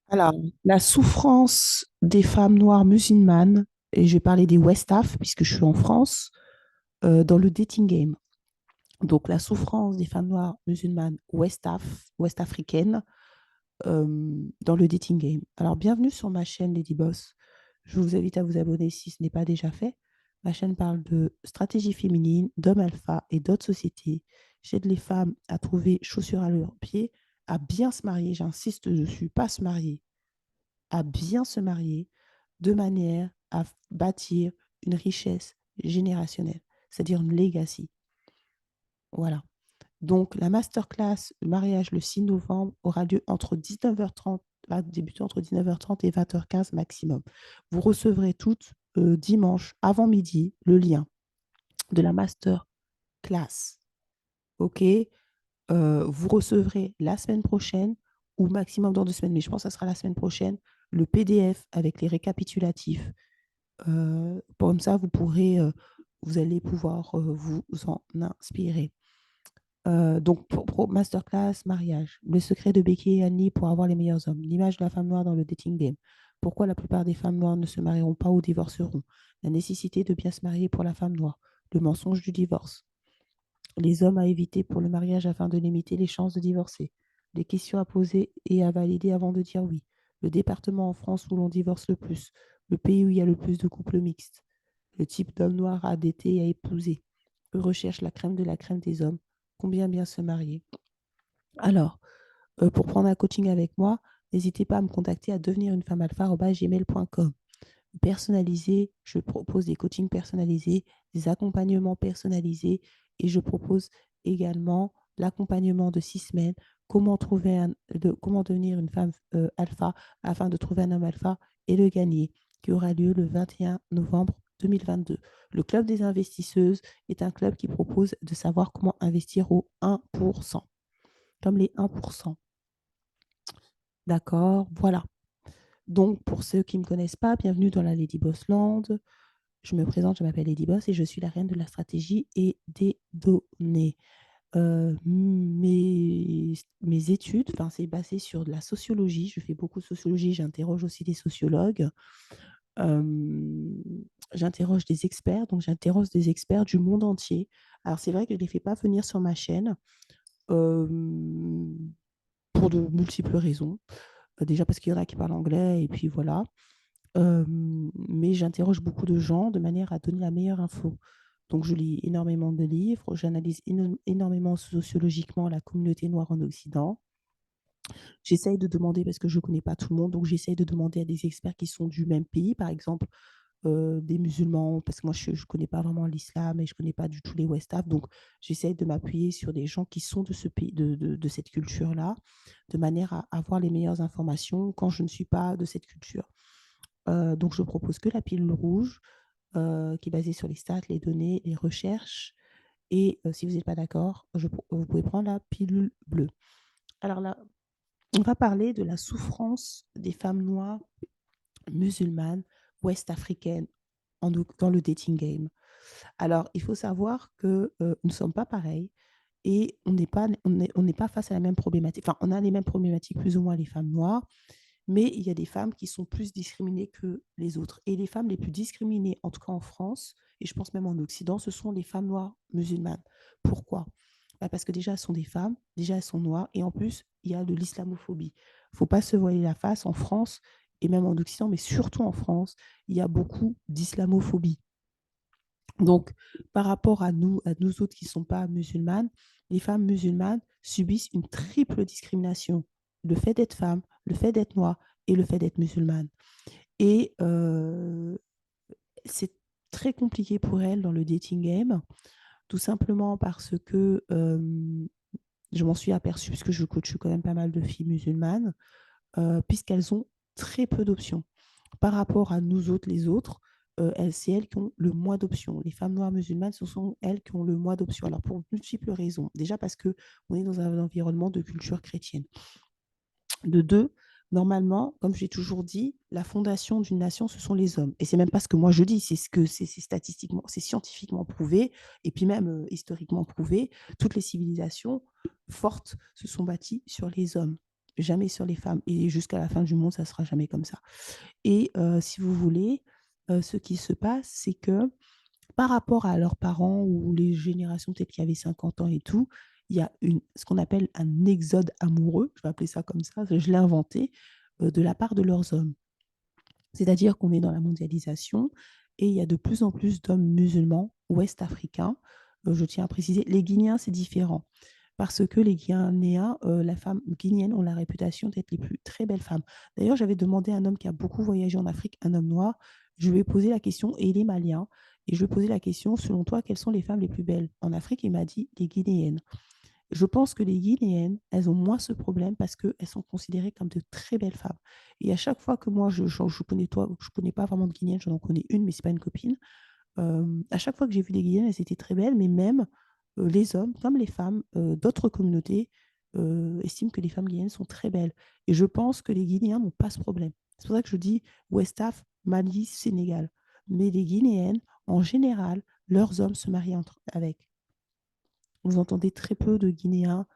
Alors, la souffrance des femmes noires musulmanes, et je vais parler des Westaf, puisque je suis en France, dans le dating game. Donc, la souffrance des femmes noires musulmanes West-africaines, dans le dating game. Alors, bienvenue sur ma chaîne Lady Boss. Je vous invite à vous abonner si ce n'est pas déjà fait. Ma chaîne parle de stratégie féminine, d'hommes alpha et d'autres sociétés. J'aide les femmes à trouver chaussures à leurs pieds, à bien se marier, j'insiste dessus, pas se marier, à bien se marier de manière à bâtir une richesse générationnelle, c'est-à-dire une legacy. Voilà. Donc, la masterclass le mariage le 6 novembre aura lieu entre 19h30, va débuter entre 19h30 et 20h15 maximum. Vous recevrez toutes dimanche avant midi le lien de la masterclass. OK. Vous recevrez la semaine prochaine ou maximum dans 2 semaines, mais je pense que ça sera la semaine prochaine, le PDF avec les récapitulatifs. Comme ça, vous allez pouvoir vous en inspirer. Donc, masterclass, mariage, le secret de Becky et Annie pour avoir les meilleurs hommes, l'image de la femme noire dans le dating game, pourquoi la plupart des femmes noires ne se marieront pas ou divorceront, la nécessité de bien se marier pour la femme noire, le mensonge du divorce, les hommes à éviter pour le mariage afin de limiter les chances de divorcer, les questions à poser et à valider avant de dire oui, le département en France où l'on divorce le plus, le pays où il y a le plus de couples mixtes, le type d'homme noir à dater et à épouser, eux recherchent la crème de la crème des hommes, combien bien se marier. Alors, pour prendre un coaching avec moi, n'hésitez pas à me contacter à devenirunefemmealpha@gmail.com. Personnalisé, je propose des coachings personnalisés, des accompagnements personnalisés et je propose également l'accompagnement de 6 semaines, comment devenir une femme alpha afin de trouver un homme alpha et le gagner, qui aura lieu le 21 novembre 2022. Le Club des investisseuses est un club qui propose de savoir comment investir au 1%, comme les 1%. D'accord, voilà. Donc, pour ceux qui ne me connaissent pas, bienvenue dans la Lady Boss Land. Je me présente, je m'appelle Lady Boss et je suis la reine de la stratégie et des données. Mes études, enfin, c'est basé sur de la sociologie. Je fais beaucoup de sociologie, j'interroge aussi des sociologues. Euh, j'interroge des experts, donc j'interroge des experts du monde entier. Alors, c'est vrai que je ne les fais pas venir sur ma chaîne euh, pour de multiples raisons. Déjà parce qu'il y en a qui parlent anglais et puis voilà. Mais j'interroge beaucoup de gens de manière à donner la meilleure info. Donc, je lis énormément de livres, j'analyse énormément sociologiquement la communauté noire en Occident. J'essaye de demander, parce que je ne connais pas tout le monde, donc j'essaye de demander à des experts qui sont du même pays, par exemple des musulmans, parce que moi, je ne connais pas vraiment l'islam et je ne connais pas du tout les West Af. Donc, j'essaye de m'appuyer sur des gens qui sont de ce pays, de cette culture-là, de manière à avoir les meilleures informations quand je ne suis pas de cette culture. Donc, je propose que la pilule rouge, qui est basée sur les stats, les données, les recherches. Et si vous n'êtes pas d'accord, vous pouvez prendre la pilule bleue. Alors là, on va parler de la souffrance des femmes noires musulmanes, ouest-africaines dans le dating game. Alors, il faut savoir que nous ne sommes pas pareils et on n'est pas face à la même problématique. Enfin, on a les mêmes problématiques, plus ou moins, les femmes noires, mais il y a des femmes qui sont plus discriminées que les autres. Et les femmes les plus discriminées, en tout cas en France, et je pense même en Occident, ce sont les femmes noires musulmanes. Pourquoi? Parce que déjà, elles sont des femmes, déjà, elles sont noires, et en plus, il y a de l'islamophobie. Il ne faut pas se voiler la face en France, et même en Occident, mais surtout en France, il y a beaucoup d'islamophobie. Donc, par rapport à nous autres qui ne sont pas musulmanes, les femmes musulmanes subissent une triple discrimination. Le fait d'être femme, le fait d'être noire et le fait d'être musulmane. Et c'est très compliqué pour elles dans le dating game, tout simplement parce que je m'en suis aperçue, puisque je coach quand même pas mal de filles musulmanes, puisqu'elles ont très peu d'options. Par rapport à nous autres, les autres, c'est elles qui ont le moins d'options. Les femmes noires musulmanes, ce sont elles qui ont le moins d'options. Alors, pour multiples raisons. Déjà parce qu'on est dans un environnement de culture chrétienne. De deux, normalement, comme j'ai toujours dit, la fondation d'une nation, ce sont les hommes. Et c'est même pas ce que moi je dis, c'est ce que c'est statistiquement, c'est scientifiquement prouvé, et puis même historiquement prouvé. Toutes les civilisations fortes se sont bâties sur les hommes. jamais sur les femmes. Et jusqu'à la fin du monde, ça ne sera jamais comme ça. Et si vous voulez, ce qui se passe, c'est que par rapport à leurs parents ou les générations peut-être qui avaient 50 ans et tout, il y a ce qu'on appelle un exode amoureux, je vais appeler ça comme ça, je l'ai inventé, de la part de leurs hommes. C'est-à-dire qu'on est dans la mondialisation et il y a de plus en plus d'hommes musulmans ouest-africains. Je tiens à préciser, les Guinéens, c'est différent. Parce que les Guinéens, la femme guinéenne ont la réputation d'être les plus très belles femmes. D'ailleurs, j'avais demandé à un homme qui a beaucoup voyagé en Afrique, un homme noir, je lui ai posé la question, et il est malien, et je lui ai posé la question, selon toi, quelles sont les femmes les plus belles en Afrique? Il m'a dit les Guinéennes. Je pense que les Guinéennes, elles ont moins ce problème parce qu'elles sont considérées comme de très belles femmes. Et à chaque fois que moi, je connais toi, je connais pas vraiment de Guinéennes, j'en connais une, mais c'est pas une copine. À chaque fois que j'ai vu des Guinéennes, elles étaient très belles, mais même les hommes, comme les femmes d'autres communautés, estiment que les femmes guinéennes sont très belles. Et je pense que les Guinéens n'ont pas ce problème. C'est pour ça que je dis West Af, Mali, Sénégal. Mais les Guinéennes, en général, leurs hommes se marient avec. Vous entendez très peu de Guinéens.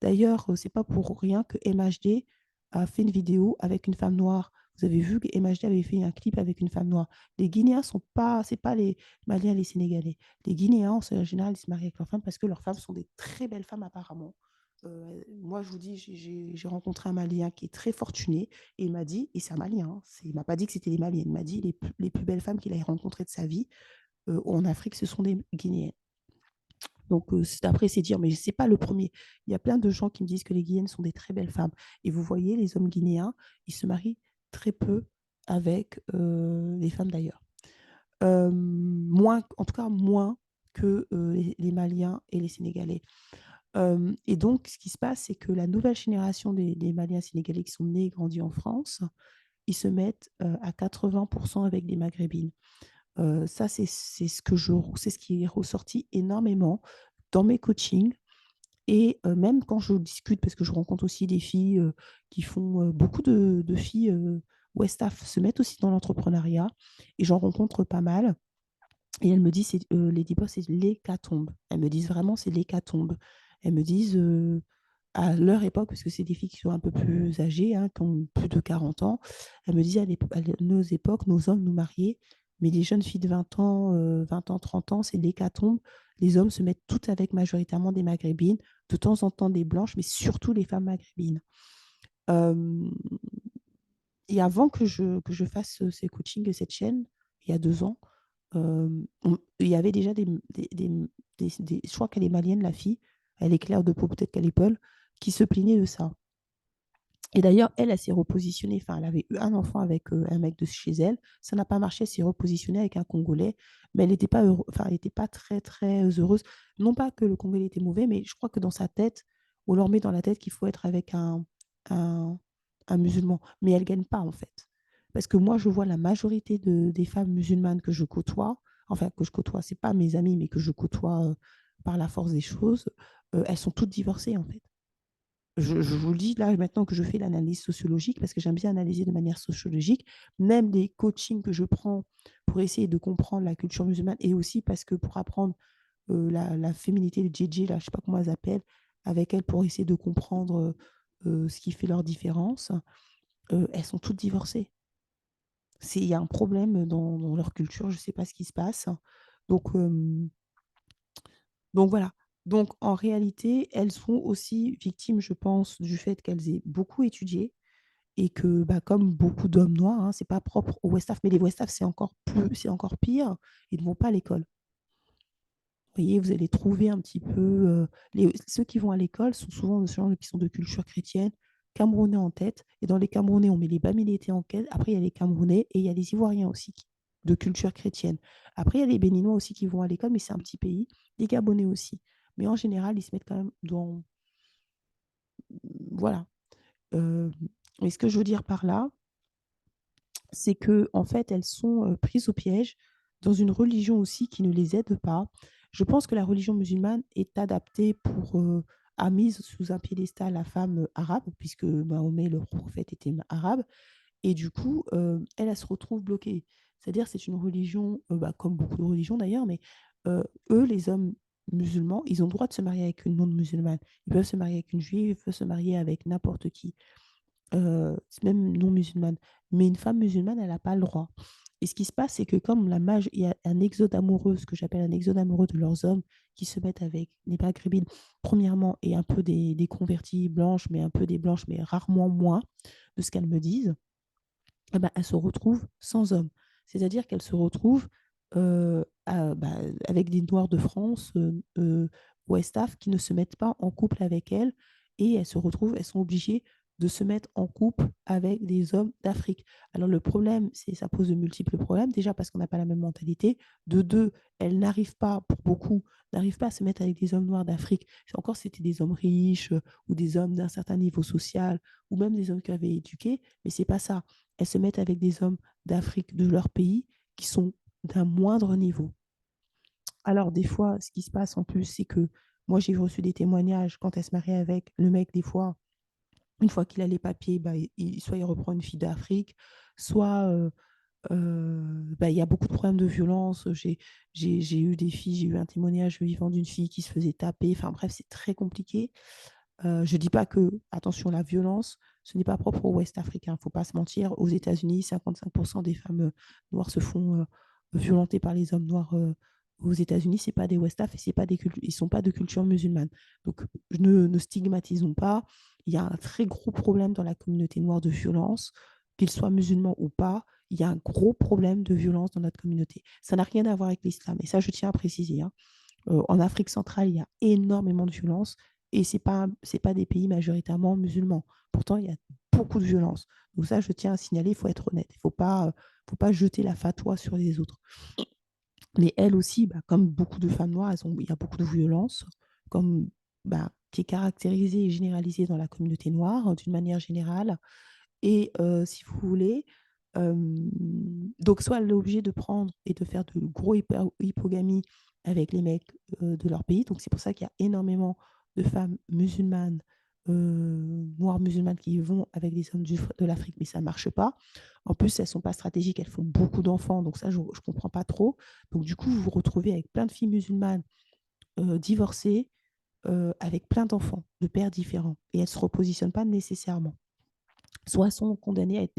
D'ailleurs, c'est pas pour rien que MHD a fait une vidéo avec une femme noire. Vous avez vu que MHD avait fait un clip avec une femme noire. Les Guinéens sont pas, c'est pas les Maliens, les Sénégalais. Les Guinéens, en général, ils se marient avec leurs femmes parce que leurs femmes sont des très belles femmes apparemment. Moi, je vous dis, j'ai rencontré un Malien qui est très fortuné et il m'a dit, et c'est un Malien, hein, il m'a pas dit que c'était les Maliens, il m'a dit les plus belles femmes qu'il a rencontrées de sa vie en Afrique, ce sont des Guinéennes. Donc, après, c'est dire, mais ce n'est pas le premier. Il y a plein de gens qui me disent que les Guinéennes sont des très belles femmes. Et vous voyez, les hommes guinéens, ils se marient très peu avec les femmes d'ailleurs. Moins, en tout cas, moins que les Maliens et les Sénégalais. Et donc, ce qui se passe, c'est que la nouvelle génération des Maliens et Sénégalais qui sont nés et grandis en France, ils se mettent à 80% avec des Maghrébines. Ça, c'est ce qui est ressorti énormément dans mes coachings. Et même quand je discute, parce que je rencontre aussi des filles qui font, beaucoup de filles Westaf se mettent aussi dans l'entrepreneuriat, et j'en rencontre pas mal. Et elles me disent, Lady Boss, c'est l'hécatombe. Elles me disent vraiment, c'est l'hécatombe. Elles me disent, à leur époque, parce que c'est des filles qui sont un peu plus âgées, hein, qui ont plus de 40 ans, elles me disaient, à nos époques, nos hommes nous mariaient, mais les jeunes filles de 20 ans, 20 ans, 30 ans, c'est l'hécatombe. Les hommes se mettent toutes avec majoritairement des maghrébines, de temps en temps des blanches, mais surtout les femmes maghrébines. Euh, et avant que je fasse ces coachings et cette chaîne, il y a 2 ans, il y avait déjà je crois qu'elle est malienne, la fille, elle est claire de peau, peut-être qu'elle est Paul, qui se plaignait de ça. Et d'ailleurs, elle s'est repositionnée, enfin, elle avait eu un enfant avec un mec de chez elle, ça n'a pas marché, elle s'est repositionnée avec un Congolais, mais elle n'était pas, enfin, elle était pas très, très heureuse. Non pas que le Congolais était mauvais, mais je crois que dans sa tête, on leur met dans la tête qu'il faut être avec un, un musulman, mais elle ne gagne pas, en fait. Parce que moi, je vois la majorité des femmes musulmanes que je côtoie, enfin, que je côtoie, c'est pas mes amis, mais que je côtoie par la force des choses, elles sont toutes divorcées, en fait. Je vous le dis là maintenant que je fais l'analyse sociologique, parce que j'aime bien analyser de manière sociologique, même les coachings que je prends pour essayer de comprendre la culture musulmane, et aussi parce que pour apprendre la féminité, le JJ, là, je ne sais pas comment elles appellent, avec elles pour essayer de comprendre ce qui fait leur différence, elles sont toutes divorcées. Il y a un problème dans leur culture, je ne sais pas ce qui se passe. Donc, donc voilà. Donc en réalité, elles sont aussi victimes, je pense, du fait qu'elles aient beaucoup étudié, et que, bah, comme beaucoup d'hommes noirs, hein, c'est pas propre aux West Af, mais les West Af, c'est encore pire, ils ne vont pas à l'école. Vous voyez, vous allez trouver un petit peu, ceux qui vont à l'école sont souvent des gens qui sont de culture chrétienne, Camerounais en tête, et dans les Camerounais, on met les Bamileke en tête, après il y a les Camerounais, et il y a les Ivoiriens aussi, de culture chrétienne. Après, il y a les Béninois aussi qui vont à l'école, mais c'est un petit pays, les Gabonais aussi. Mais en général, ils se mettent quand même dans... Voilà. Et ce que je veux dire par là, c'est que en fait, elles sont prises au piège dans une religion aussi qui ne les aide pas. Je pense que la religion musulmane est adaptée pour a mise sous un piédestal la femme arabe, puisque Mahomet, le prophète, était arabe, et du coup, elle se retrouve bloquée. C'est-à-dire, c'est une religion, comme beaucoup de religions d'ailleurs, mais eux, les hommes musulmans, ils ont le droit de se marier avec une non-musulmane. Ils peuvent se marier avec une juive, ils peuvent se marier avec n'importe qui, même non-musulmane. Mais une femme musulmane, elle n'a pas le droit. Et ce qui se passe, c'est que comme il y a un exode amoureux, ce que j'appelle un exode amoureux de leurs hommes qui se mettent avec les maghrébines, premièrement, et un peu des converties blanches, mais un peu des blanches, mais rarement moins, de ce qu'elles me disent, eh ben, elles se retrouvent sans hommes. C'est-à-dire qu'elles se retrouvent avec des Noirs de France, West Af, qui ne se mettent pas en couple avec elles et elles sont obligées de se mettre en couple avec des hommes d'Afrique. Alors le problème, ça pose de multiples problèmes. Déjà parce qu'on n'a pas la même mentalité. De deux, elles n'arrivent pas, pour beaucoup, n'arrivent pas à se mettre avec des hommes noirs d'Afrique. C'est encore, c'était des hommes riches ou des hommes d'un certain niveau social ou même des hommes qui avaient éduqué, mais c'est pas ça. Elles se mettent avec des hommes d'Afrique, de leur pays, qui sont d'un moindre niveau. Alors, des fois, ce qui se passe en plus, c'est que moi, j'ai reçu des témoignages quand elle se mariait avec le mec, des fois, une fois qu'il a les papiers, bah, soit il reprend une fille d'Afrique, soit bah, il y a beaucoup de problèmes de violence. J'ai eu des filles, j'ai eu un témoignage vivant d'une fille qui se faisait taper. Enfin bref, c'est très compliqué. Je ne dis pas que, attention, la violence, ce n'est pas propre aux Ouest africains. Il ne faut pas se mentir. Aux États-Unis, 55% des femmes noires se font violenter par les hommes noirs. Aux États-Unis, ce n'est pas des West Af et ils ne sont pas de culture musulmane. Donc, ne stigmatisons pas. Il y a un très gros problème dans la communauté noire de violence, qu'ils soient musulmans ou pas. Il y a un gros problème de violence dans notre communauté. Ça n'a rien à voir avec l'islam. Et ça, je tiens à préciser, hein. En Afrique centrale, il y a énormément de violence et c'est pas des pays majoritairement musulmans. Pourtant, il y a beaucoup de violence. Donc ça, je tiens à signaler, il faut être honnête. Il faut pas jeter la fatwa sur les autres. Mais elles aussi, bah, comme beaucoup de femmes noires, il y a beaucoup de violence, comme, bah, qui est caractérisée et généralisée dans la communauté noire d'une manière générale. Et si vous voulez, euh, donc soit elle est obligée de prendre et de faire de gros hypogamies avec les mecs de leur pays. Donc c'est pour ça qu'il y a énormément de femmes musulmanes, noires musulmanes qui vont avec des hommes de l'Afrique, mais ça ne marche pas. En plus, elles ne sont pas stratégiques, elles font beaucoup d'enfants, donc ça, je ne comprends pas trop. Donc du coup, vous vous retrouvez avec plein de filles musulmanes divorcées, avec plein d'enfants de pères différents, et elles ne se repositionnent pas nécessairement. Soit sont condamnées à être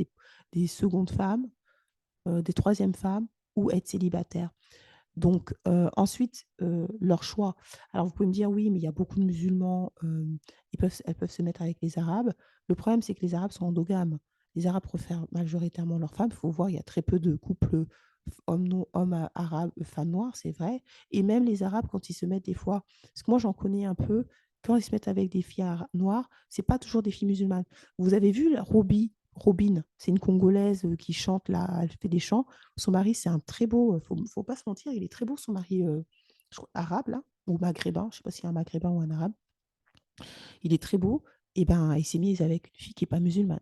des secondes femmes, des troisièmes femmes, ou être célibataires. Donc, ensuite, leur choix. Alors, vous pouvez me dire, oui, mais il y a beaucoup de musulmans, elles peuvent se mettre avec les Arabes. Le problème, c'est que les Arabes sont endogames. Les Arabes préfèrent majoritairement leurs femmes. Il faut voir, il y a très peu de couples hommes arabes, femmes noires, c'est vrai. Et même les Arabes, quand ils se mettent des fois, parce que moi, j'en connais un peu, quand ils se mettent avec des filles noires, c'est pas toujours des filles musulmanes. Vous avez vu la Robin, c'est une Congolaise qui chante là, elle fait des chants. Son mari, c'est un très beau, faut pas se mentir, il est très beau, son mari je crois, arabe, là, ou maghrébin, je sais pas s'il y a un maghrébin ou un arabe. Il est très beau, et ben il s'est mis avec une fille qui n'est pas musulmane.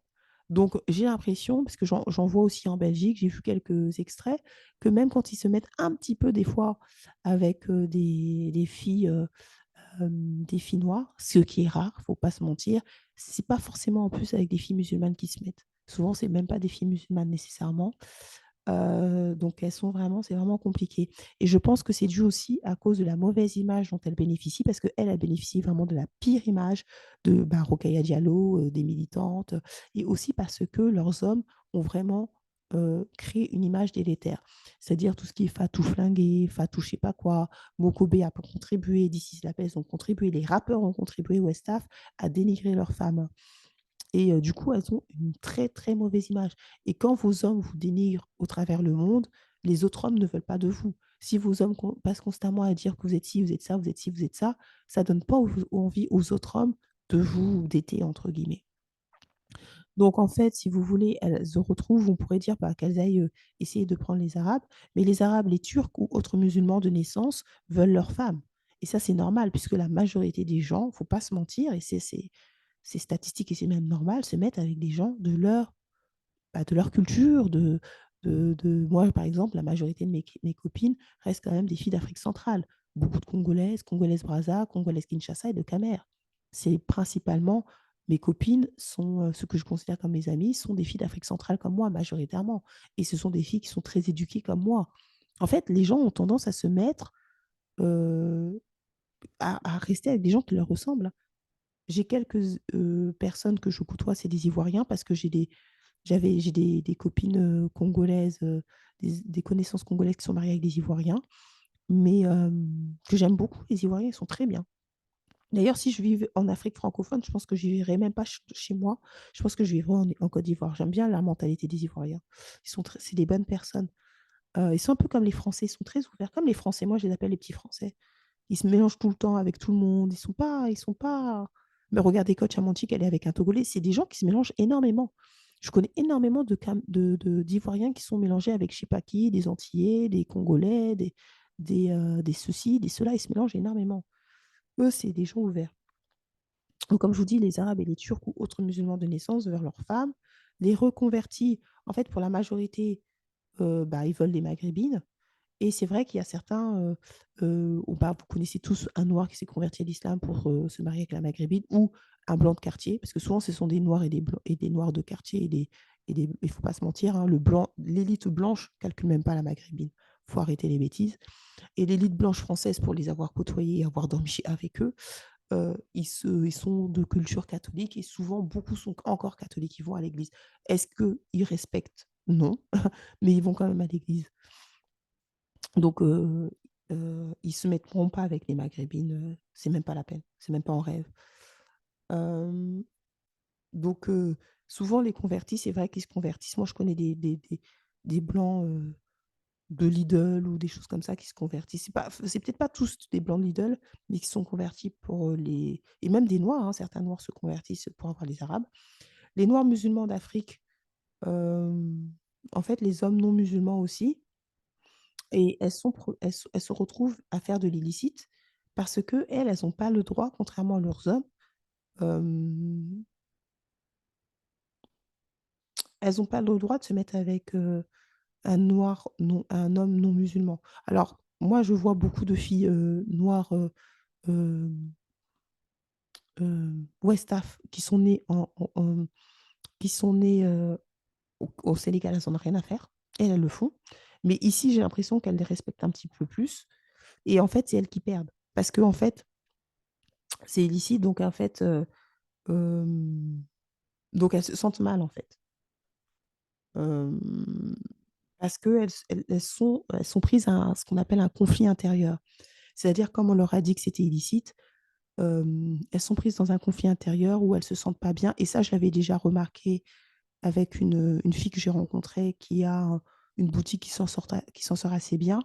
Donc j'ai l'impression, parce que j'en vois aussi en Belgique, j'ai vu quelques extraits, que même quand ils se mettent un petit peu des fois avec des filles noires, ce qui est rare, faut pas se mentir, c'est pas forcément en plus avec des filles musulmanes qui se mettent. Souvent, c'est même pas des filles musulmanes nécessairement. Donc c'est vraiment compliqué. Et je pense que c'est dû aussi à cause de la mauvaise image dont elles bénéficient, parce qu'elles, elles bénéficient vraiment de la pire image de Rokhaya Diallo, des militantes, et aussi parce que leurs hommes ont vraiment créé une image délétère. C'est-à-dire tout ce qui est Fatou flingué, Fatou je sais pas quoi, Mokobé a contribué, This is la Peste ont contribué, les rappeurs ont contribué, Westaf, à dénigrer leurs femmes. Et du coup, elles ont une très, très mauvaise image. Et quand vos hommes vous dénigrent au travers le monde, les autres hommes ne veulent pas de vous. Si vos hommes passent constamment à dire que vous êtes ci, vous êtes ça, vous êtes ci, vous êtes ça, ça donne pas envie aux autres hommes de vous d'été, entre guillemets. Donc, en fait, si vous voulez, elles se retrouvent, on pourrait dire bah, qu'elles aillent essayer de prendre les Arabes, mais les Arabes, les Turcs ou autres musulmans de naissance veulent leurs femmes. Et ça, c'est normal, puisque la majorité des gens, il ne faut pas se mentir, et c'est statistique et c'est même normal, se mettent avec des gens de leur culture, moi, par exemple, la majorité de mes copines restent quand même des filles d'Afrique centrale. Beaucoup de Congolaises, Congolaises Brazza, Congolaises Kinshasa et de Camer. C'est principalement mes copines sont ce que je considère comme mes amies, sont des filles d'Afrique centrale comme moi, majoritairement. Et ce sont des filles qui sont très éduquées comme moi. En fait, les gens ont tendance à se mettre euh, à rester avec des gens qui leur ressemblent. J'ai quelques personnes que je côtoie, c'est des Ivoiriens parce que j'ai des copines congolaises, des connaissances congolaises qui sont mariées avec des Ivoiriens, mais que j'aime beaucoup. Les Ivoiriens, ils sont très bien. D'ailleurs, si je vivais en Afrique francophone, je pense que je ne vivrais même pas chez moi. Je pense que je vivrais en Côte d'Ivoire. J'aime bien la mentalité des Ivoiriens. C'est des bonnes personnes. Ils sont un peu comme les Français, ils sont très ouverts. Comme les Français, moi je les appelle les petits Français. Ils se mélangent tout le temps avec tout le monde. Ils sont pas. Mais regardez, Coach Amantique, elle est avec un Togolais. C'est des gens qui se mélangent énormément. Je connais énormément d'Ivoiriens qui sont mélangés avec je sais pas qui, des Antillais, des Congolais, des ceci, des cela. Ils se mélangent énormément. Eux, c'est des gens ouverts. Donc, comme je vous dis, les Arabes et les Turcs ou autres musulmans de naissance vers leurs femmes, les reconvertis, en fait, pour la majorité, bah, ils veulent des maghrébines. Et c'est vrai qu'il y a certains, bah, vous connaissez tous un noir qui s'est converti à l'islam pour se marier avec la maghrébine ou un blanc de quartier, parce que souvent ce sont des noirs et des noirs de quartier il ne faut pas se mentir, hein, l'élite blanche ne calcule même pas la maghrébine. Il faut arrêter les bêtises. Et l'élite blanche française, pour les avoir côtoyés et avoir dormi avec eux, ils sont de culture catholique et souvent beaucoup sont encore catholiques, ils vont à l'église. Est-ce qu'ils respectent? Non, mais ils vont quand même à l'église. Donc, ils ne se mettront pas avec les maghrébines, c'est même pas la peine, c'est même pas en rêve. Euh, donc, souvent, les convertis, c'est vrai qu'ils se convertissent. Moi, je connais des blancs de Lidl ou des choses comme ça qui se convertissent. C'est peut-être pas tous des blancs de Lidl, mais qui sont convertis pour les... Et même des noirs, hein, certains noirs se convertissent pour avoir les arabes. Les noirs musulmans d'Afrique, euh, en fait, les hommes non musulmans aussi, et elles se retrouvent à faire de l'illicite parce que elles n'ont pas le droit, contrairement à leurs hommes, euh, elles n'ont pas le droit de se mettre avec un homme non musulman. Alors, moi, je vois beaucoup de filles noires euh, West Af qui sont nées, qui sont nées au Sénégal, elles n'en ont rien à faire. Elles le font. Mais ici, j'ai l'impression qu'elles les respectent un petit peu plus. Et en fait, c'est elles qui perdent. Parce que, en fait, c'est illicite. Donc, en fait, euh, donc elles se sentent mal, en fait. Euh, parce elles sont prises à ce qu'on appelle un conflit intérieur. C'est-à-dire, comme on leur a dit que c'était illicite, elles sont prises dans un conflit intérieur où elles se sentent pas bien. Et ça, je l'avais déjà remarqué avec une fille que j'ai rencontrée qui a une boutique qui s'en sort assez bien,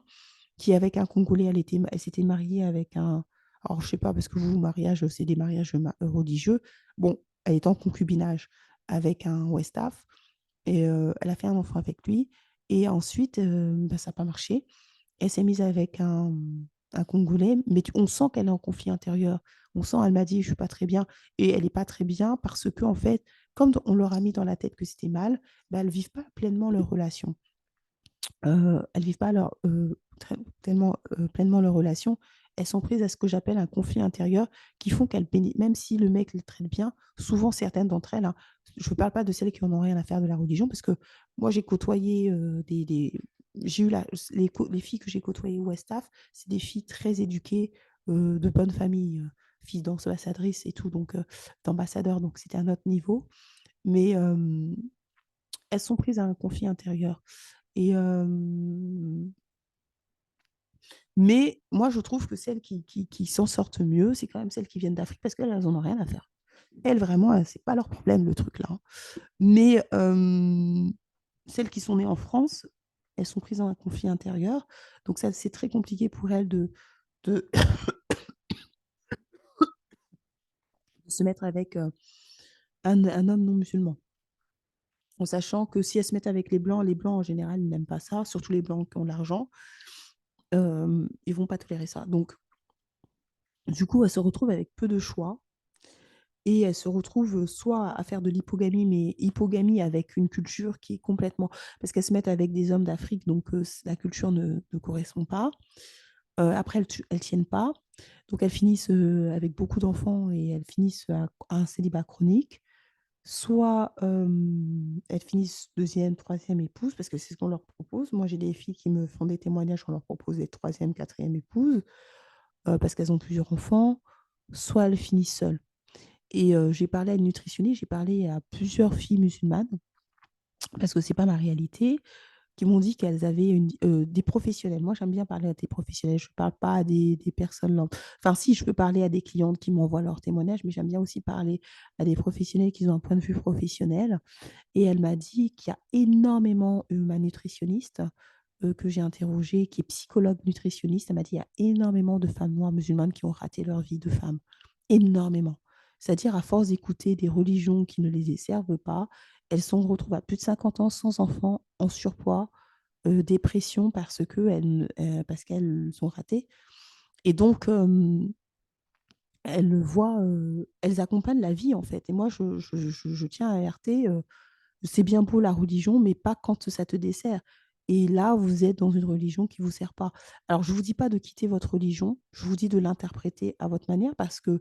qui avec un Congolais, elle s'était mariée avec un... Alors, je sais pas, parce que vous, mariage, c'est des mariages religieux. Bon, elle est en concubinage avec un Westaf et elle a fait un enfant avec lui. Et ensuite, bah, ça n'a pas marché. Elle s'est mise avec un Congolais, mais on sent qu'elle est en conflit intérieur. On sent, elle m'a dit, je suis pas très bien. Et elle n'est pas très bien parce que, en fait, comme on leur a mis dans la tête que c'était mal, bah, elles ne vivent pas pleinement leur relation. Elles vivent pas pleinement leur relation. Elles sont prises à ce que j'appelle un conflit intérieur qui font qu'elles bénéficient, même si le mec les traite bien, souvent certaines d'entre elles, hein, je ne parle pas de celles qui n'en ont rien à faire de la religion, parce que moi j'ai côtoyé j'ai eu les filles que j'ai côtoyées au Westaf, c'est des filles très éduquées, de bonne famille, filles d'ambassadrices et tout, donc d'ambassadeurs, donc c'était un autre niveau. Mais elles sont prises à un conflit intérieur. Et, mais moi, je trouve que celles qui s'en sortent mieux, c'est quand même celles qui viennent d'Afrique parce qu'elles, elles n'en ont rien à faire. Elles, vraiment, c'est pas leur problème, le truc là, hein. Mais celles qui sont nées en France, elles sont prises dans un conflit intérieur. Donc, ça, c'est très compliqué pour elles de, de se mettre avec un homme non musulman. En sachant que si elles se mettent avec les Blancs en général, ils n'aiment pas ça, surtout les Blancs qui ont de l'argent, ils vont pas tolérer ça. Donc, du coup, elles se retrouvent avec peu de choix et elles se retrouvent soit à faire de l'hypogamie, mais hypogamie avec une culture qui est complètement... Parce qu'elles se mettent avec des hommes d'Afrique, donc la culture ne correspond pas. Après, elles tiennent pas. Donc, elles finissent avec beaucoup d'enfants et elles finissent à un célibat chronique. Soit elles finissent deuxième, troisième épouse, parce que c'est ce qu'on leur propose. Moi, j'ai des filles qui me font des témoignages, on leur propose des troisième, quatrième épouses. parce qu'elles ont plusieurs enfants, soit elles finissent seules. Et j'ai parlé à une nutritionniste, j'ai parlé à plusieurs filles musulmanes, parce que c'est pas ma réalité, qui m'ont dit qu'elles avaient des professionnels. Moi, j'aime bien parler à des professionnels. Je ne parle pas à des personnes lambda. Enfin, si, je peux parler à des clientes qui m'envoient leurs témoignages, mais j'aime bien aussi parler à des professionnels qui ont un point de vue professionnel. Et elle m'a dit qu'il y a énormément, ma nutritionniste que j'ai interrogée, qui est psychologue nutritionniste, elle m'a dit qu'il y a énormément de femmes noires musulmanes qui ont raté leur vie de femme. Énormément. C'est-à-dire, à force d'écouter des religions qui ne les desservent pas, elles sont retrouvées à plus de 50 ans sans enfants, en surpoids, dépression parce qu'elles ont raté. Et donc, elles accompagnent la vie, en fait. Et moi, je tiens à alerter, c'est bien beau la religion, mais pas quand ça te dessert. Et là, vous êtes dans une religion qui ne vous sert pas. Alors, je ne vous dis pas de quitter votre religion, je vous dis de l'interpréter à votre manière, parce que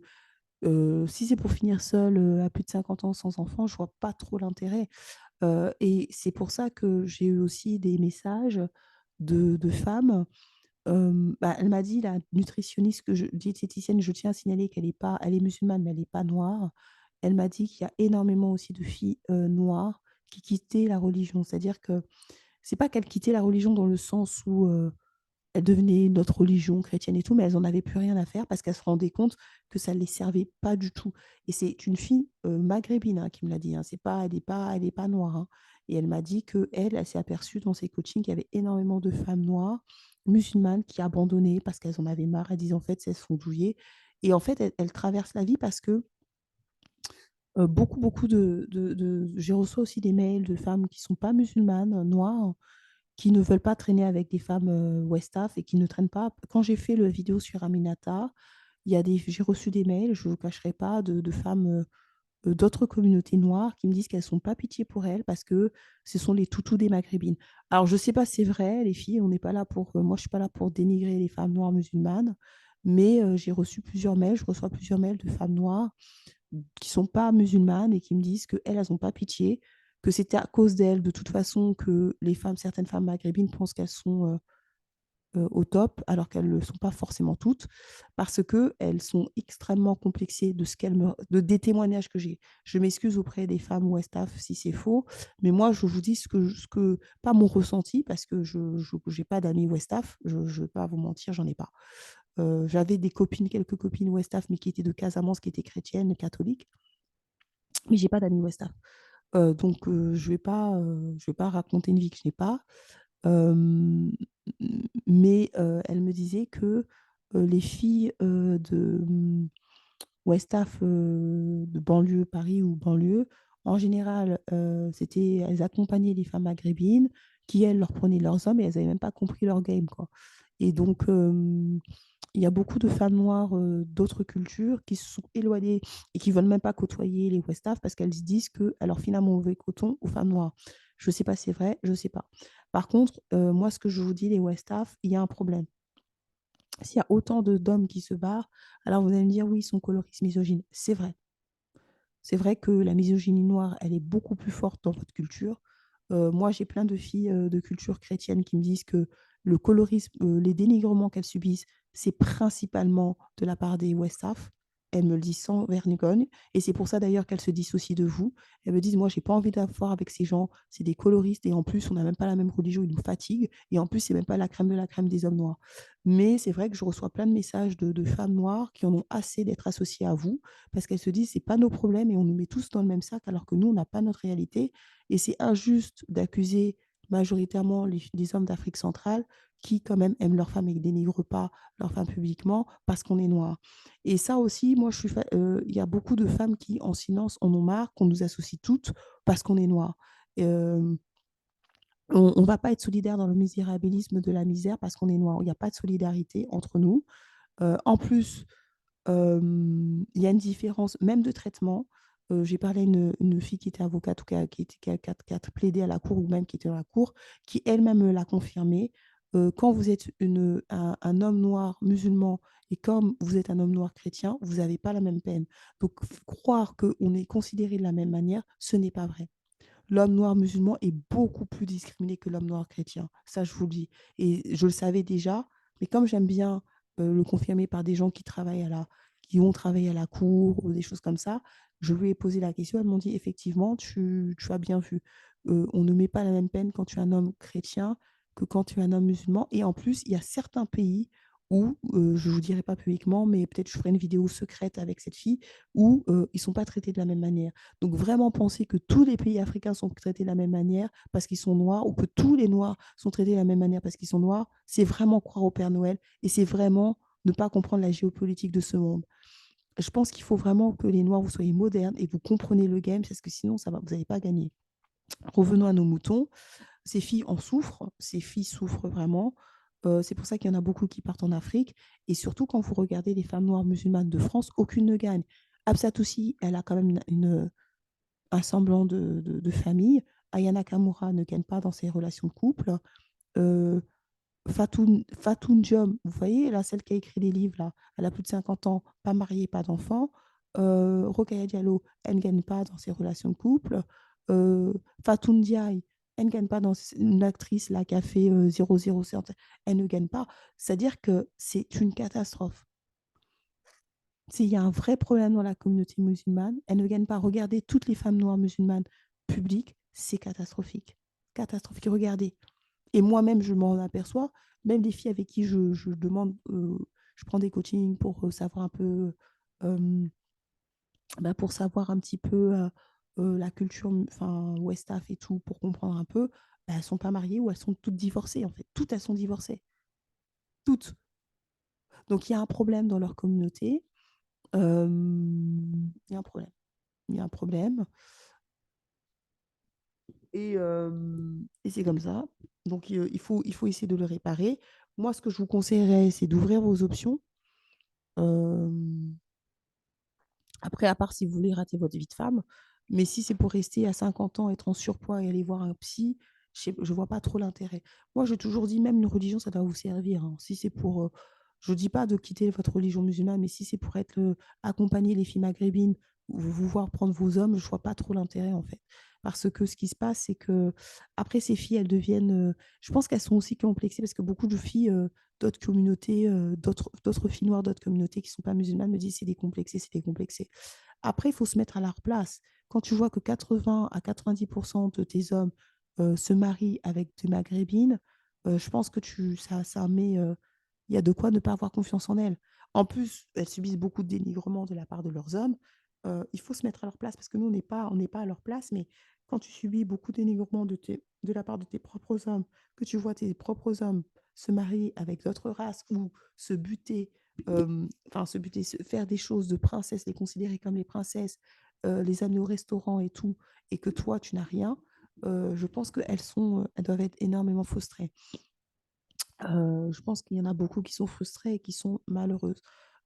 si c'est pour finir seul à plus de 50 ans sans enfant, je ne vois pas trop l'intérêt. Et c'est pour ça que j'ai eu aussi des messages de femmes. Bah, elle m'a dit, la nutritionniste, diététicienne, je tiens à signaler qu'elle est pas, elle est musulmane, mais elle n'est pas noire. Elle m'a dit qu'il y a énormément aussi de filles noires qui quittaient la religion. C'est-à-dire que c'est pas qu'elles quittaient la religion dans le sens où elles devenaient notre religion chrétienne et tout, mais elles n'en avaient plus rien à faire parce qu'elles se rendaient compte que ça ne les servait pas du tout. Et c'est une fille maghrébine, hein, qui me l'a dit. Hein. C'est pas, elle est pas noire. Hein. Et elle m'a dit que elle s'est aperçue dans ses coachings qu'il y avait énormément de femmes noires, musulmanes, qui abandonnaient parce qu'elles en avaient marre. Elles disaient en fait, elles se font douiller. Et en fait, elles traversent la vie parce que beaucoup j'ai reçu aussi des mails de femmes qui ne sont pas musulmanes, noires, qui ne veulent pas traîner avec des femmes Westaf et qui ne traînent pas. Quand j'ai fait le vidéo sur Aminata, j'ai reçu des mails, je ne vous cacherai pas, de femmes d'autres communautés noires qui me disent qu'elles sont pas pitié pour elles parce que ce sont les toutous des maghrébines. Alors, je ne sais pas si c'est vrai, les filles, on n'est pas là pour. Moi, je ne suis pas là pour dénigrer les femmes noires musulmanes, mais j'ai reçu plusieurs mails, je reçois plusieurs mails de femmes noires qui sont pas musulmanes et qui me disent qu'elles, elles n'ont pas pitié, que c'était à cause d'elles, de toute façon, que certaines femmes maghrébines pensent qu'elles sont au top, alors qu'elles ne le sont pas forcément toutes, parce qu'elles sont extrêmement complexées des témoignages que j'ai. Je m'excuse auprès des femmes Westaf si c'est faux, mais moi, je vous dis pas mon ressenti, parce que je n'ai pas d'amis Westaf, je ne vais pas vous mentir, j'en ai pas. J'avais quelques copines Westaf, mais qui étaient de Casamance, qui étaient chrétiennes, catholiques, mais j'ai pas d'amis Westaf. Donc, je vais pas raconter une vie que je n'ai pas. Euh, mais elle me disait que les filles Westaf de banlieue, Paris ou banlieue, en général, elles accompagnaient les femmes maghrébines qui, elles, leur prenaient leurs hommes et elles n'avaient même pas compris leur game, quoi. Et donc, il y a beaucoup de femmes noires d'autres cultures qui se sont éloignées et qui ne veulent même pas côtoyer les Westaf parce qu'elles se disent qu'elles leur filent un mauvais coton aux femmes noires. Je ne sais pas si c'est vrai, je ne sais pas. Par contre, moi, ce que je vous dis, les Westaf, il y a un problème. S'il y a autant d'hommes qui se barrent, alors vous allez me dire, oui, ils sont coloristes, misogynes. C'est vrai. C'est vrai que la misogynie noire, elle est beaucoup plus forte dans votre culture. Moi, j'ai plein de filles de culture chrétienne qui me disent que le colorisme, les dénigrements qu'elles subissent, c'est principalement de la part des Westaf. Elles me le disent sans vergogne. Et c'est pour ça d'ailleurs qu'elles se dissocient de vous. Elles me disent, moi, j'ai pas envie d'avoir avec ces gens. C'est des coloristes. Et en plus, on n'a même pas la même religion. Ils nous fatiguent. Et en plus, c'est même pas la crème de la crème des hommes noirs. Mais c'est vrai que je reçois plein de messages de femmes noires qui en ont assez d'être associées à vous parce qu'elles se disent c'est pas nos problèmes et on nous met tous dans le même sac alors que nous on n'a pas notre réalité et c'est injuste d'accuser majoritairement les hommes d'Afrique centrale qui quand même aiment leurs femmes et ne dénigrent pas leurs femmes publiquement parce qu'on est noir. Et ça aussi, moi il y a beaucoup de femmes qui en silence en ont marre qu'on nous associe toutes parce qu'on est noir. Euh, on ne va pas être solidaire dans le misérabilisme de la misère parce qu'on est noir. Il n'y a pas de solidarité entre nous. En plus, il y a une différence même de traitement. J'ai parlé à une fille qui était avocate ou qui a plaidé à la cour ou même qui était dans la cour, qui elle-même l'a confirmé. Quand vous êtes un homme noir musulman et comme vous êtes un homme noir chrétien, vous n'avez pas la même peine. Donc, croire qu'on est considéré de la même manière, ce n'est pas vrai. L'homme noir musulman est beaucoup plus discriminé que l'homme noir chrétien. Ça, je vous le dis. Et je le savais déjà, mais comme j'aime bien le confirmer par des gens qui ont travaillé à la cour ou des choses comme ça. Je lui ai posé la question, elles m'ont dit effectivement, tu as bien vu. On ne met pas la même peine quand tu es un homme chrétien que quand tu es un homme musulman. Et en plus, il y a certains pays où, je ne vous dirai pas publiquement, mais peut-être je ferai une vidéo secrète avec cette fille, où ils ne sont pas traités de la même manière. Donc vraiment penser que tous les pays africains sont traités de la même manière parce qu'ils sont noirs, ou que tous les noirs sont traités de la même manière parce qu'ils sont noirs, c'est vraiment croire au Père Noël et c'est vraiment ne pas comprendre la géopolitique de ce monde. Je pense qu'il faut vraiment que les noirs, vous soyez modernes et vous comprenez le game, parce que sinon, ça va, vous n'allez pas gagner. Revenons à nos moutons. Ces filles en souffrent, ces filles souffrent vraiment. C'est pour ça qu'il y en a beaucoup qui partent en Afrique. Et surtout, quand vous regardez les femmes noires musulmanes de France, aucune ne gagne. Absat aussi, elle a quand même un semblant de famille. Ayana Kamura ne gagne pas dans ses relations de couple. Euh, Fatoun Diom, vous voyez, là, celle qui a écrit les livres, là, elle a plus de 50 ans, pas mariée, pas d'enfant. Rokhaya Diallo, elle ne gagne pas dans ses relations de couple. Fatoun Diaye, elle ne gagne pas dans une actrice là, qui a fait 007, elle ne gagne pas. C'est-à-dire que c'est une catastrophe. S'il y a un vrai problème dans la communauté musulmane, elle ne gagne pas. Regardez toutes les femmes noires musulmanes publiques, c'est catastrophique. Catastrophique. Regardez. Et moi-même, je m'en aperçois. Même les filles avec qui je demande, je prends des coachings pour savoir un peu, euh, bah, pour savoir un petit peu la culture, enfin, Westaf et tout, pour comprendre un peu, bah, elles sont pas mariées ou elles sont toutes divorcées, en fait. Toutes, elles sont divorcées. Toutes. Donc, il y a un problème dans leur communauté. Il y a un problème. Il y a un problème. Et c'est comme ça. Donc, il faut essayer de le réparer. Moi, ce que je vous conseillerais, c'est d'ouvrir vos options. Euh, Après, à part si vous voulez rater votre vie de femme, mais si c'est pour rester à 50 ans, être en surpoids et aller voir un psy, je ne vois pas trop l'intérêt. Moi, j'ai toujours dit, même une religion, ça doit vous servir, hein. Si c'est pour, je ne dis pas de quitter votre religion musulmane, mais si c'est pour être accompagner les filles maghrébines ou vous voir prendre vos hommes, je ne vois pas trop l'intérêt, en fait. Parce que ce qui se passe, c'est que après, ces filles, elles deviennent, je pense qu'elles sont aussi complexées, parce que beaucoup de filles d'autres communautés, d'autres filles noires, d'autres communautés qui ne sont pas musulmanes me disent c'est décomplexé, c'est décomplexé. Après, il faut se mettre à leur place. Quand tu vois que 80 à 90% de tes hommes se marient avec des maghrébines, je pense que ça met, il y a de quoi ne pas avoir confiance en elles. En plus, elles subissent beaucoup de dénigrement de la part de leurs hommes. Il faut se mettre à leur place parce que nous, on n'est pas à leur place, mais quand tu subis beaucoup de dénigrement de la part de tes propres hommes, que tu vois tes propres hommes se marier avec d'autres races ou se buter, se buter, faire des choses de princesse, les considérer comme les princesses, les amener au restaurant et tout, et que toi, tu n'as rien, je pense elles doivent être énormément frustrées. Je pense qu'il y en a beaucoup qui sont frustrées et qui sont malheureuses.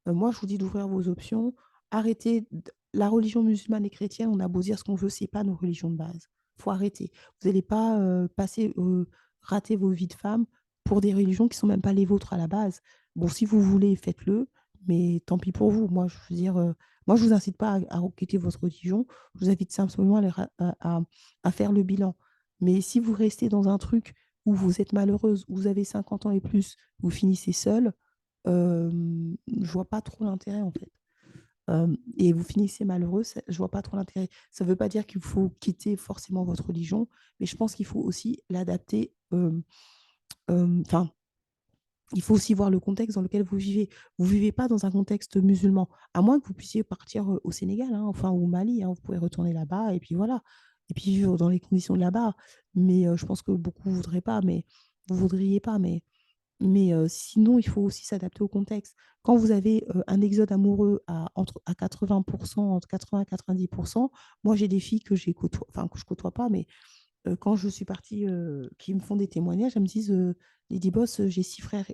Moi, je vous dis d'ouvrir vos options. Arrêtez. La religion musulmane et chrétienne, on a beau dire ce qu'on veut, c'est pas nos religions de base. Il faut arrêter. Vous n'allez pas rater vos vies de femmes pour des religions qui sont même pas les vôtres à la base. Bon, si vous voulez, faites-le, mais tant pis pour vous. Moi, je veux dire, moi, je vous incite pas à quitter votre religion. Je vous invite simplement à faire le bilan. Mais si vous restez dans un truc où vous êtes malheureuse, où vous avez 50 ans et plus, vous finissez seule, je vois pas trop l'intérêt en fait. Et vous finissez malheureuse, je vois pas trop l'intérêt. Ça ne veut pas dire qu'il faut quitter forcément votre religion, mais je pense qu'il faut aussi l'adapter. Enfin, il faut aussi voir le contexte dans lequel vous vivez. Vous ne vivez pas dans un contexte musulman, à moins que vous puissiez partir au Sénégal, hein, enfin au Mali, hein, vous pouvez retourner là-bas et puis voilà, et puis vivre dans les conditions de là-bas. Mais je pense que beaucoup ne voudraient pas, mais vous voudriez pas, mais sinon, il faut aussi s'adapter au contexte. Quand vous avez un exode amoureux à 80%, entre 80 et 90%, moi j'ai des filles que j'ai côtoie, enfin que je côtoie pas, mais quand je suis partie, qui me font des témoignages, elles me disent Lady Boss, j'ai 6 frères,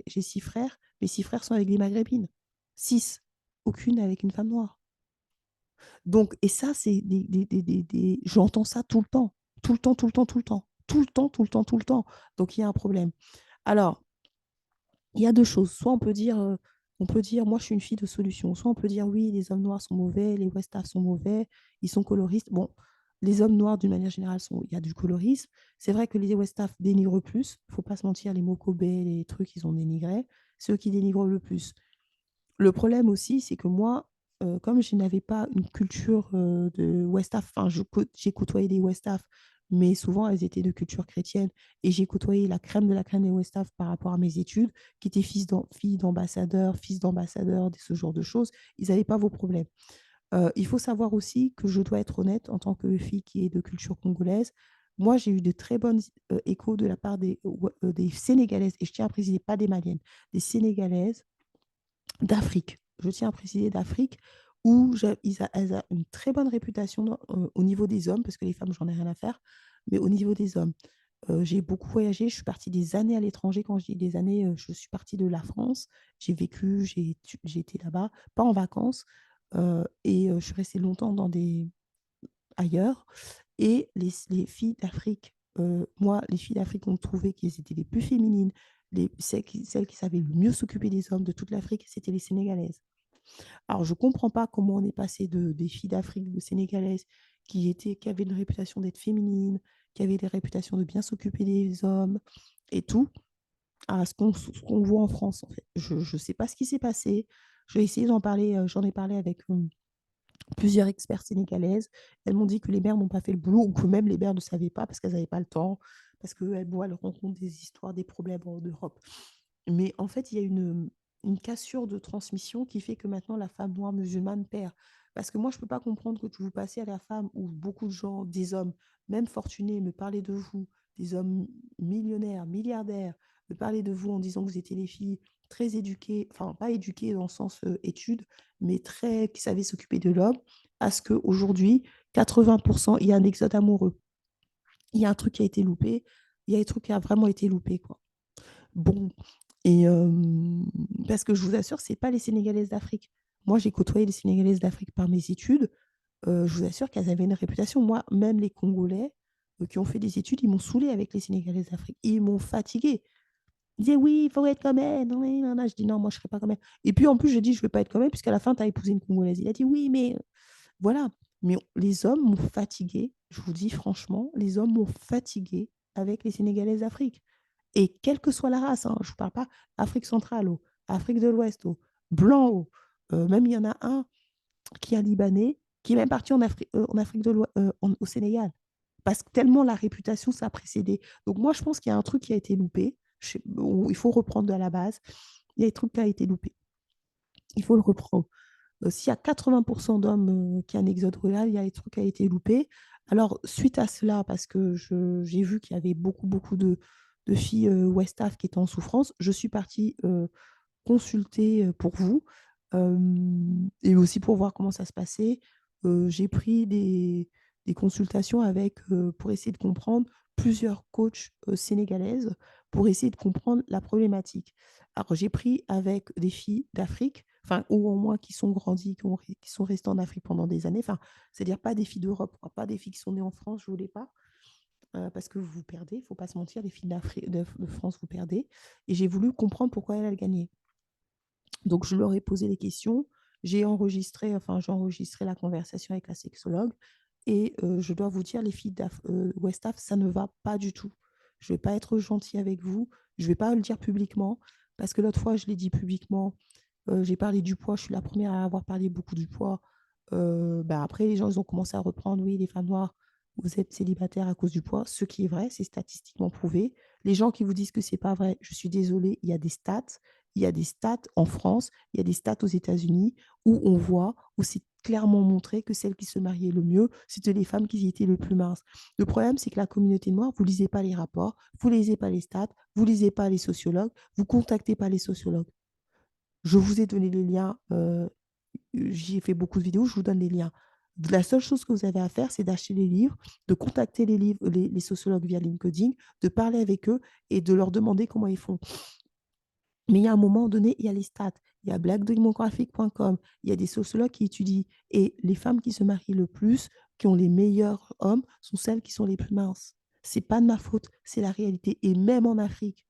mes 6 frères sont avec des maghrébines. 6, aucune avec une femme noire. Donc, et ça, c'est j'entends ça tout le temps, tout le temps, tout le temps, tout le temps, tout le temps, tout le temps, tout le temps. Donc, il y a un problème. Alors, il y a deux choses. Soit on peut dire, moi, je suis une fille de solution. Soit on peut dire, oui, les hommes noirs sont mauvais, les Westaf sont mauvais, ils sont coloristes. Bon, les hommes noirs, d'une manière générale, il y a du colorisme. C'est vrai que les Westaf dénigrent plus. Il ne faut pas se mentir, les Mokobé, les trucs, ils ont dénigré. C'est eux qui dénigrent le plus. Le problème aussi, c'est que moi, comme je n'avais pas une culture de Westaf, enfin, j'ai côtoyé des Westaf, mais souvent elles étaient de culture chrétienne, et j'ai côtoyé la crème de la crème des Westaf par rapport à mes études, qui étaient filles d'ambassadeurs, fils d'ambassadeurs, ce genre de choses, ils n'avaient pas vos problèmes. Il faut savoir aussi que je dois être honnête en tant que fille qui est de culture congolaise. Moi, j'ai eu de très bonnes échos de la part des Sénégalaises, et je tiens à préciser, pas des Maliennes, des Sénégalaises d'Afrique. Je tiens à préciser d'Afrique, où elles ont une très bonne réputation au niveau des hommes, parce que les femmes, j'en ai rien à faire, mais au niveau des hommes. J'ai beaucoup voyagé, je suis partie des années à l'étranger. Quand je dis des années, je suis partie de la France, j'ai vécu, j'ai été là-bas, pas en vacances, et je suis restée longtemps ailleurs. Et les filles d'Afrique, moi, les filles d'Afrique ont trouvé qu'elles étaient les plus féminines, celles qui savaient le mieux s'occuper des hommes de toute l'Afrique, c'était les Sénégalaises. Alors, je ne comprends pas comment on est passé des filles d'Afrique, de Sénégalaises, qui avaient une réputation d'être féminines, qui avaient des réputations de bien s'occuper des hommes et tout, à ce qu'on voit en France, en fait. Je ne sais pas ce qui s'est passé. J'ai essayé d'en parler, j'en ai parlé avec plusieurs experts sénégalaises. Elles m'ont dit que les mères n'ont pas fait le boulot, ou que même les mères ne savaient pas parce qu'elles n'avaient pas le temps, parce qu'elles elles rencontrent des histoires, des problèmes en Europe. Mais en fait, il y a une cassure de transmission qui fait que maintenant la femme noire musulmane perd. Parce que moi, je ne peux pas comprendre que vous passez à la femme, ou beaucoup de gens, des hommes, même fortunés, me parlent de vous, des hommes millionnaires, milliardaires, me parler de vous en disant que vous étiez les filles très éduquées, enfin pas éduquées dans le sens études, mais très qui savaient s'occuper de l'homme, à ce qu'aujourd'hui, 80%, il y a un exode amoureux. Il y a un truc qui a été loupé, il y a un truc qui a vraiment été loupé, quoi. Bon, et parce que je vous assure, c'est pas les Sénégalaises d'Afrique. Moi, j'ai côtoyé les Sénégalaises d'Afrique par mes études. Je vous assure qu'elles avaient une réputation. Moi, même les Congolais qui ont fait des études, ils m'ont saoulée avec les Sénégalaises d'Afrique. Ils m'ont fatiguée. Ils disaient oui, il faut être comme elle. Non, non, non, non. Je dis non, moi, je ne serai pas comme elle. Et puis, en plus, je dis, je ne veux pas être comme elle, puisqu'à la fin, tu as épousé une Congolaise. Il a dit oui, mais voilà. Mais les hommes m'ont fatiguée. Je vous dis franchement, les hommes m'ont fatiguée avec les Sénégalaises d'Afrique. Et quelle que soit la race, hein, je ne vous parle pas Afrique centrale, Afrique de l'Ouest, blanc, même il y en a un qui est un Libanais, qui est même parti en Afrique de l'Ouest, au Sénégal. Parce que tellement la réputation, ça a précédé. Donc moi, je pense qu'il y a un truc qui a été loupé. Il faut reprendre de la base. Il y a un truc qui a été loupé. Il faut le reprendre. S'il y a 80% d'hommes qui ont un exode rural, il y a des trucs qui ont été loupés. Alors, suite à cela, parce que j'ai vu qu'il y avait beaucoup de filles Westaf qui étaient en souffrance, je suis partie consulter pour vous, euh, et aussi pour voir comment ça se passait. J'ai pris des consultations pour essayer de comprendre plusieurs coachs sénégalaises pour essayer de comprendre la problématique. Alors, j'ai pris avec des filles d'Afrique, enfin, ou au moins qui sont grandies, qui sont restées en Afrique pendant des années, enfin, c'est-à-dire pas des filles d'Europe, quoi, pas des filles qui sont nées en France, je ne voulais pas, parce que vous vous perdez, il ne faut pas se mentir, les filles de France, vous perdez. Et j'ai voulu comprendre pourquoi elles gagnaient. Donc, je leur ai posé des questions. J'ai enregistré la conversation avec la sexologue. Et je dois vous dire, les filles Westaf, ça ne va pas du tout. Je ne vais pas être gentille avec vous. Je ne vais pas le dire publiquement. Parce que l'autre fois, je l'ai dit publiquement. J'ai parlé du poids. Je suis la première à avoir parlé beaucoup du poids. Après, les gens, ils ont commencé à reprendre. Oui, les femmes noires, vous êtes célibataires à cause du poids. Ce qui est vrai, c'est statistiquement prouvé. Les gens qui vous disent que c'est pas vrai, je suis désolée, il y a des stats. Il y a des stats en France, il y a des stats aux États-Unis où on voit, où c'est clairement montré que celles qui se mariaient le mieux, c'était les femmes qui étaient le plus minces. Le problème, c'est que la communauté noire, vous ne lisez pas les rapports, vous ne lisez pas les stats, vous ne lisez pas les sociologues, vous ne contactez pas les sociologues. Je vous ai donné les liens, j'y ai fait beaucoup de vidéos, je vous donne les liens. La seule chose que vous avez à faire, c'est d'acheter les livres, de contacter les sociologues via LinkedIn, de parler avec eux et de leur demander comment ils font. Mais il y a un moment donné, il y a les stats, il y a blackdemographic.com, il y a des sociologues qui étudient. Et les femmes qui se marient le plus, qui ont les meilleurs hommes, sont celles qui sont les plus minces. C'est pas de ma faute, c'est la réalité. Et même en Afrique,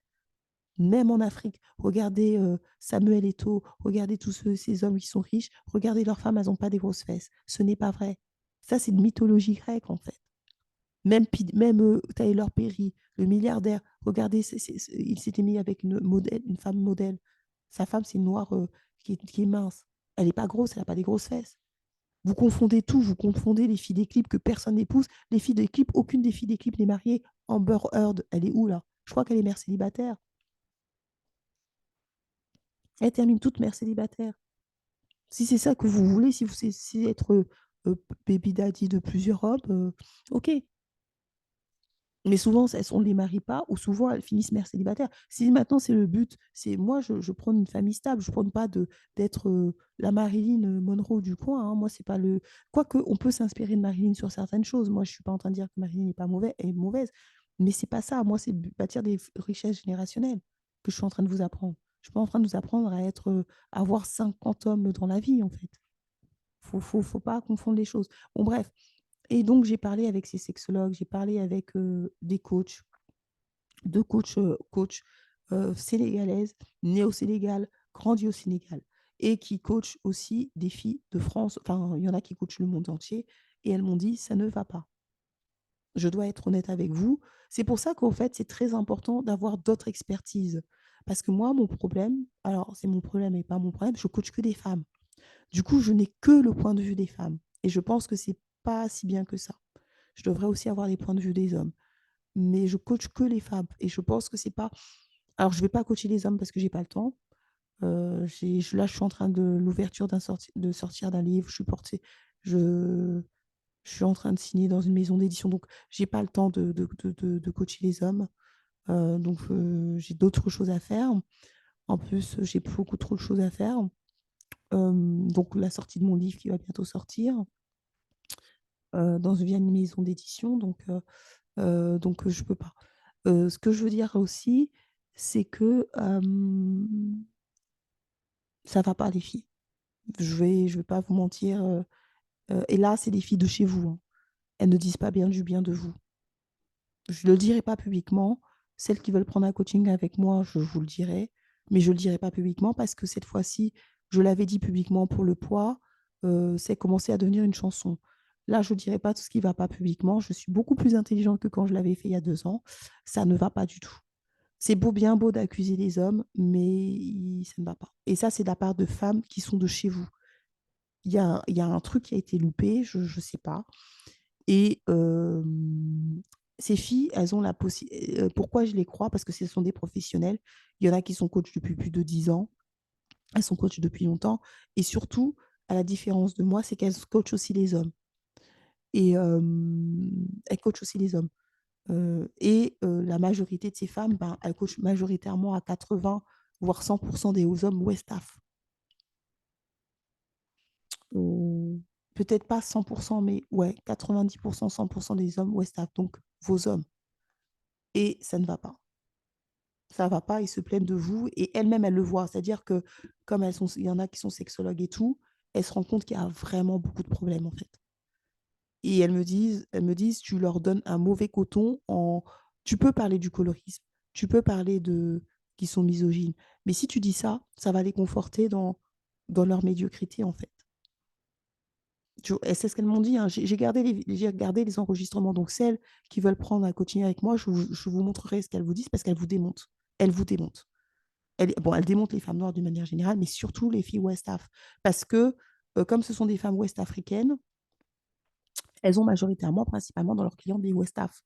regardez Samuel Eto'o, regardez tous ces hommes qui sont riches, regardez leurs femmes, elles n'ont pas des grosses fesses. Ce n'est pas vrai. Ça, c'est une mythologie grecque, en fait. Même Tyler Perry, le milliardaire, regardez, il s'était mis avec une femme modèle. Sa femme, c'est une noire qui est mince. Elle n'est pas grosse, elle n'a pas des grosses fesses. Vous confondez tout, vous confondez les filles des clips que personne n'épouse. Les filles des clips, aucune des filles des clips n'est mariée. Amber Heard, elle est où là? Je crois qu'elle est mère célibataire. Elle termine toute mère célibataire. Si c'est ça que vous voulez, si vous c'est être baby daddy de plusieurs hommes, ok. Mais souvent, on ne les marie pas ou souvent, elles finissent mères célibataires. Si maintenant, c'est le but, c'est moi, je prône une famille stable. Je prône pas d'être la Marilyn Monroe du coin, hein. Moi, c'est pas le. Quoique, on peut s'inspirer de Marilyn sur certaines choses. Moi, je suis pas en train de dire que Marilyn n'est pas est mauvaise. Mais c'est pas ça. Moi, c'est bâtir des richesses générationnelles que je suis en train de vous apprendre. Je suis pas en train de vous apprendre à être, à avoir 50 hommes dans la vie, en fait. Faut pas confondre les choses. Bon, bref. Et donc, j'ai parlé avec ces sexologues, j'ai parlé avec des coachs, deux coachs sénégalaises, nées au Sénégal, grandies au Sénégal, et qui coachent aussi des filles de France. Enfin, il y en a qui coachent le monde entier, et elles m'ont dit, ça ne va pas. Je dois être honnête avec vous. C'est pour ça qu'en fait, c'est très important d'avoir d'autres expertises. Parce que moi, mon problème, alors c'est mon problème et pas mon problème, je coach que des femmes. Du coup, je n'ai que le point de vue des femmes. Et je pense que c'est pas si bien que ça. Je devrais aussi avoir les points de vue des hommes. Mais je coach que les femmes. Et je pense que c'est pas. Alors, je vais pas coacher les hommes parce que j'ai pas le temps. Là, je suis en train de l'ouverture de sortir d'un livre. Je, je suis en train de signer dans une maison d'édition. Donc, j'ai pas le temps de coacher les hommes. Donc, j'ai d'autres choses à faire. En plus, j'ai beaucoup trop de choses à faire. Donc, la sortie de mon livre qui va bientôt sortir via une maison d'édition. Donc, je peux pas. Ce que je veux dire aussi, c'est que ça va pas, les filles. Je vais pas vous mentir. Et là, c'est des filles de chez vous, hein. Elles ne disent pas bien du bien de vous. Je ne le dirai pas publiquement. Celles qui veulent prendre un coaching avec moi, je vous le dirai. Mais je ne le dirai pas publiquement parce que cette fois-ci, je l'avais dit publiquement pour le poids, c'est commencé à devenir une chanson. Là, je ne dirai pas tout ce qui ne va pas publiquement. Je suis beaucoup plus intelligente que quand je l'avais fait il y a 2 ans. Ça ne va pas du tout. C'est beau, bien beau d'accuser les hommes, mais ça ne va pas. Et ça, c'est de la part de femmes qui sont de chez vous. Il y a un truc qui a été loupé, je ne sais pas. Et ces filles, elles ont la possibilité. Pourquoi je les crois? Parce que ce sont des professionnels. Il y en a qui sont coachs depuis plus de 10 ans. Elles sont coachs depuis longtemps. Et surtout, à la différence de moi, c'est qu'elles coachent aussi les hommes. Et elles coachent aussi les hommes. La majorité de ces femmes, ben, elles coachent majoritairement à 80, voire 100% des hommes Westaf. Peut-être pas 100%, mais ouais, 90%, 100% des hommes Westaf. Donc, vos hommes. Et ça ne va pas. Ça va pas, ils se plaignent de vous et elles-mêmes, elles le voient. C'est-à-dire que comme il y en a qui sont sexologues et tout, elles se rendent compte qu'il y a vraiment beaucoup de problèmes en fait. Et elles me disent, tu leur donnes un mauvais coton tu peux parler du colorisme, tu peux parler de qui sont misogynes, mais si tu dis ça, ça va les conforter dans leur médiocrité en fait. Et c'est ce qu'elles m'ont dit, hein. J'ai regardé les enregistrements. Donc, celles qui veulent prendre un coaching avec moi, je vous montrerai ce qu'elles vous disent parce qu'elles vous démontent. Elles vous démontent. Elles démontent les femmes noires d'une manière générale, mais surtout les filles West Af. Parce que, comme ce sont des femmes West africaines, elles ont majoritairement, principalement dans leurs clients, des West Af.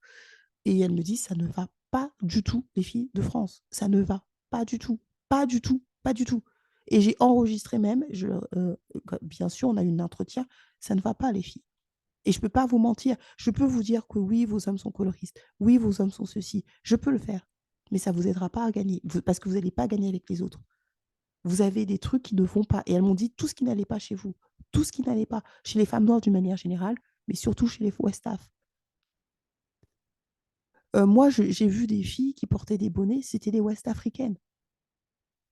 Et elles me disent, ça ne va pas du tout, les filles de France. Ça ne va pas du tout. Pas du tout. Pas du tout. Et j'ai enregistré même, bien sûr, on a eu un entretien, ça ne va pas, les filles. Et je ne peux pas vous mentir. Je peux vous dire que oui, vos hommes sont coloristes. Oui, vos hommes sont ceci. Je peux le faire. Mais ça ne vous aidera pas à gagner. Parce que vous n'allez pas gagner avec les autres. Vous avez des trucs qui ne vont pas. Et elles m'ont dit tout ce qui n'allait pas chez vous. Tout ce qui n'allait pas chez les femmes noires d'une manière générale, mais surtout chez les Westaf. Moi, j'ai vu des filles qui portaient des bonnets, c'était des West africaines.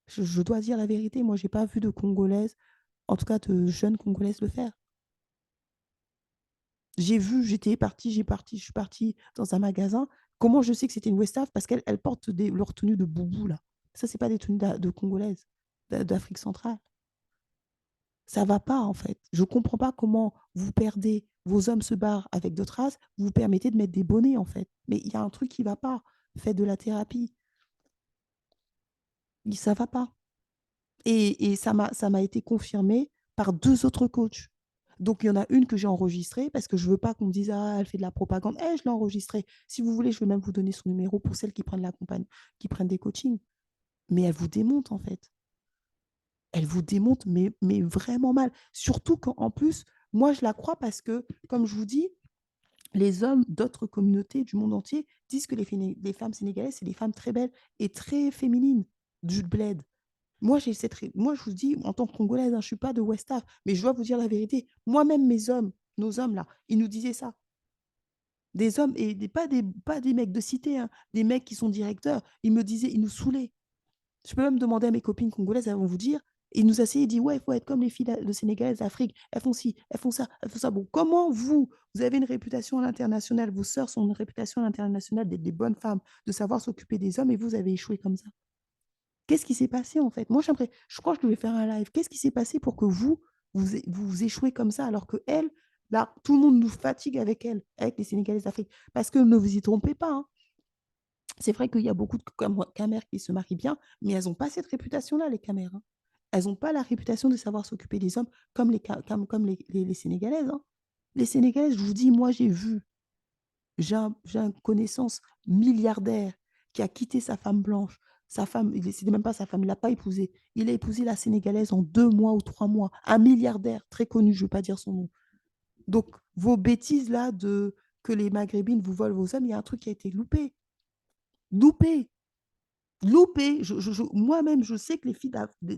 Je dois dire la vérité. Moi, je n'ai pas vu de Congolaises, en tout cas de jeunes Congolaises le faire. J'ai vu, je suis partie dans un magasin. Comment je sais que c'était une Westaf? Parce qu'elles portent leurs tenues de boubou, là. Ça, c'est pas des tenues de Congolaises, d'Afrique centrale. Ça va pas, en fait. Je comprends pas comment vous perdez, vos hommes se barrent avec d'autres races, vous vous permettez de mettre des bonnets, en fait. Mais il y a un truc qui va pas. Faites de la thérapie. Ça va pas. Et ça m'a été confirmé par 2 autres coachs. Donc, il y en a une que j'ai enregistrée parce que je ne veux pas qu'on me dise, ah, elle fait de la propagande. Eh, je l'ai enregistrée. Si vous voulez, je vais même vous donner son numéro pour celles qui prennent qui prennent des coachings. Mais elle vous démonte, en fait. Elle vous démonte, mais vraiment mal. Surtout qu'en plus, moi, je la crois parce que, comme je vous dis, les hommes d'autres communautés du monde entier disent que les femmes sénégalaises, c'est des femmes très belles et très féminines du bled. Moi, moi, je vous dis, en tant que Congolaise, hein, je ne suis pas de West Af, mais je dois vous dire la vérité. Moi-même, nos hommes, là, ils nous disaient ça. Des hommes, et pas des mecs de cité, hein, des mecs qui sont directeurs, ils me disaient, ils nous saoulaient. Je peux même demander à mes copines congolaises, elles vont vous dire, ils nous essayaient, ils disent, ouais, il faut être comme les filles de Sénégalaises d'Afrique, elles font ci, elles font ça, elles font ça. Bon, comment vous avez une réputation à l'international, vos sœurs ont une réputation à l'international d'être des bonnes femmes, de savoir s'occuper des hommes, et vous avez échoué comme ça? Qu'est-ce qui s'est passé en fait? Moi, je crois que je devais faire un live. Qu'est-ce qui s'est passé pour que vous échouez comme ça alors que elle, là, tout le monde nous fatigue avec elle, avec les Sénégalaises d'Afrique? Parce que ne vous y trompez pas, hein. C'est vrai qu'il y a beaucoup de camères qui se marient bien, mais elles n'ont pas cette réputation-là, les camères, hein. Elles n'ont pas la réputation de savoir s'occuper des hommes comme comme les Sénégalaises, hein. Les Sénégalaises, je vous dis, moi, j'ai une connaissance milliardaire qui a quitté sa femme blanche. Sa femme, c'était même pas sa femme, il l'a pas épousée. Il a épousé la Sénégalaise en 2 mois ou 3 mois. Un milliardaire très connu, je ne veux pas dire son nom. Donc, vos bêtises là de que les Maghrébines vous volent vos hommes, il y a un truc qui a été loupé. Loupé. Loupé. Moi-même, je sais que les filles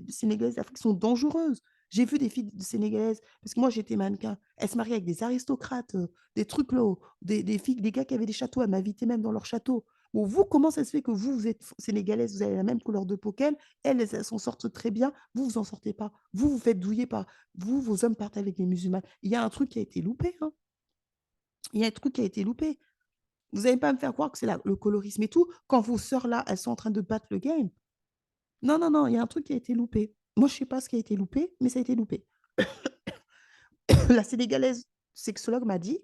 sénégalaises d'Afrique sont dangereuses. J'ai vu des filles sénégalaises, parce que moi j'étais mannequin, elles se mariaient avec des aristocrates, des trucs là, des filles, des gars qui avaient des châteaux, elles m'invitaient même dans leur château. Bon, vous, comment ça se fait que vous êtes sénégalaise, vous avez la même couleur de peau qu'elles, elles s'en sortent très bien, vous en sortez pas. Vous faites douiller par. Vous, vos hommes partent avec les musulmans. Il y a un truc qui a été loupé, hein. Il y a un truc qui a été loupé. Vous n'allez pas me faire croire que c'est le colorisme et tout, quand vos sœurs là, elles sont en train de battre le game. Non, non, non, il y a un truc qui a été loupé. Moi, je ne sais pas ce qui a été loupé, mais ça a été loupé. La sénégalaise sexologue m'a dit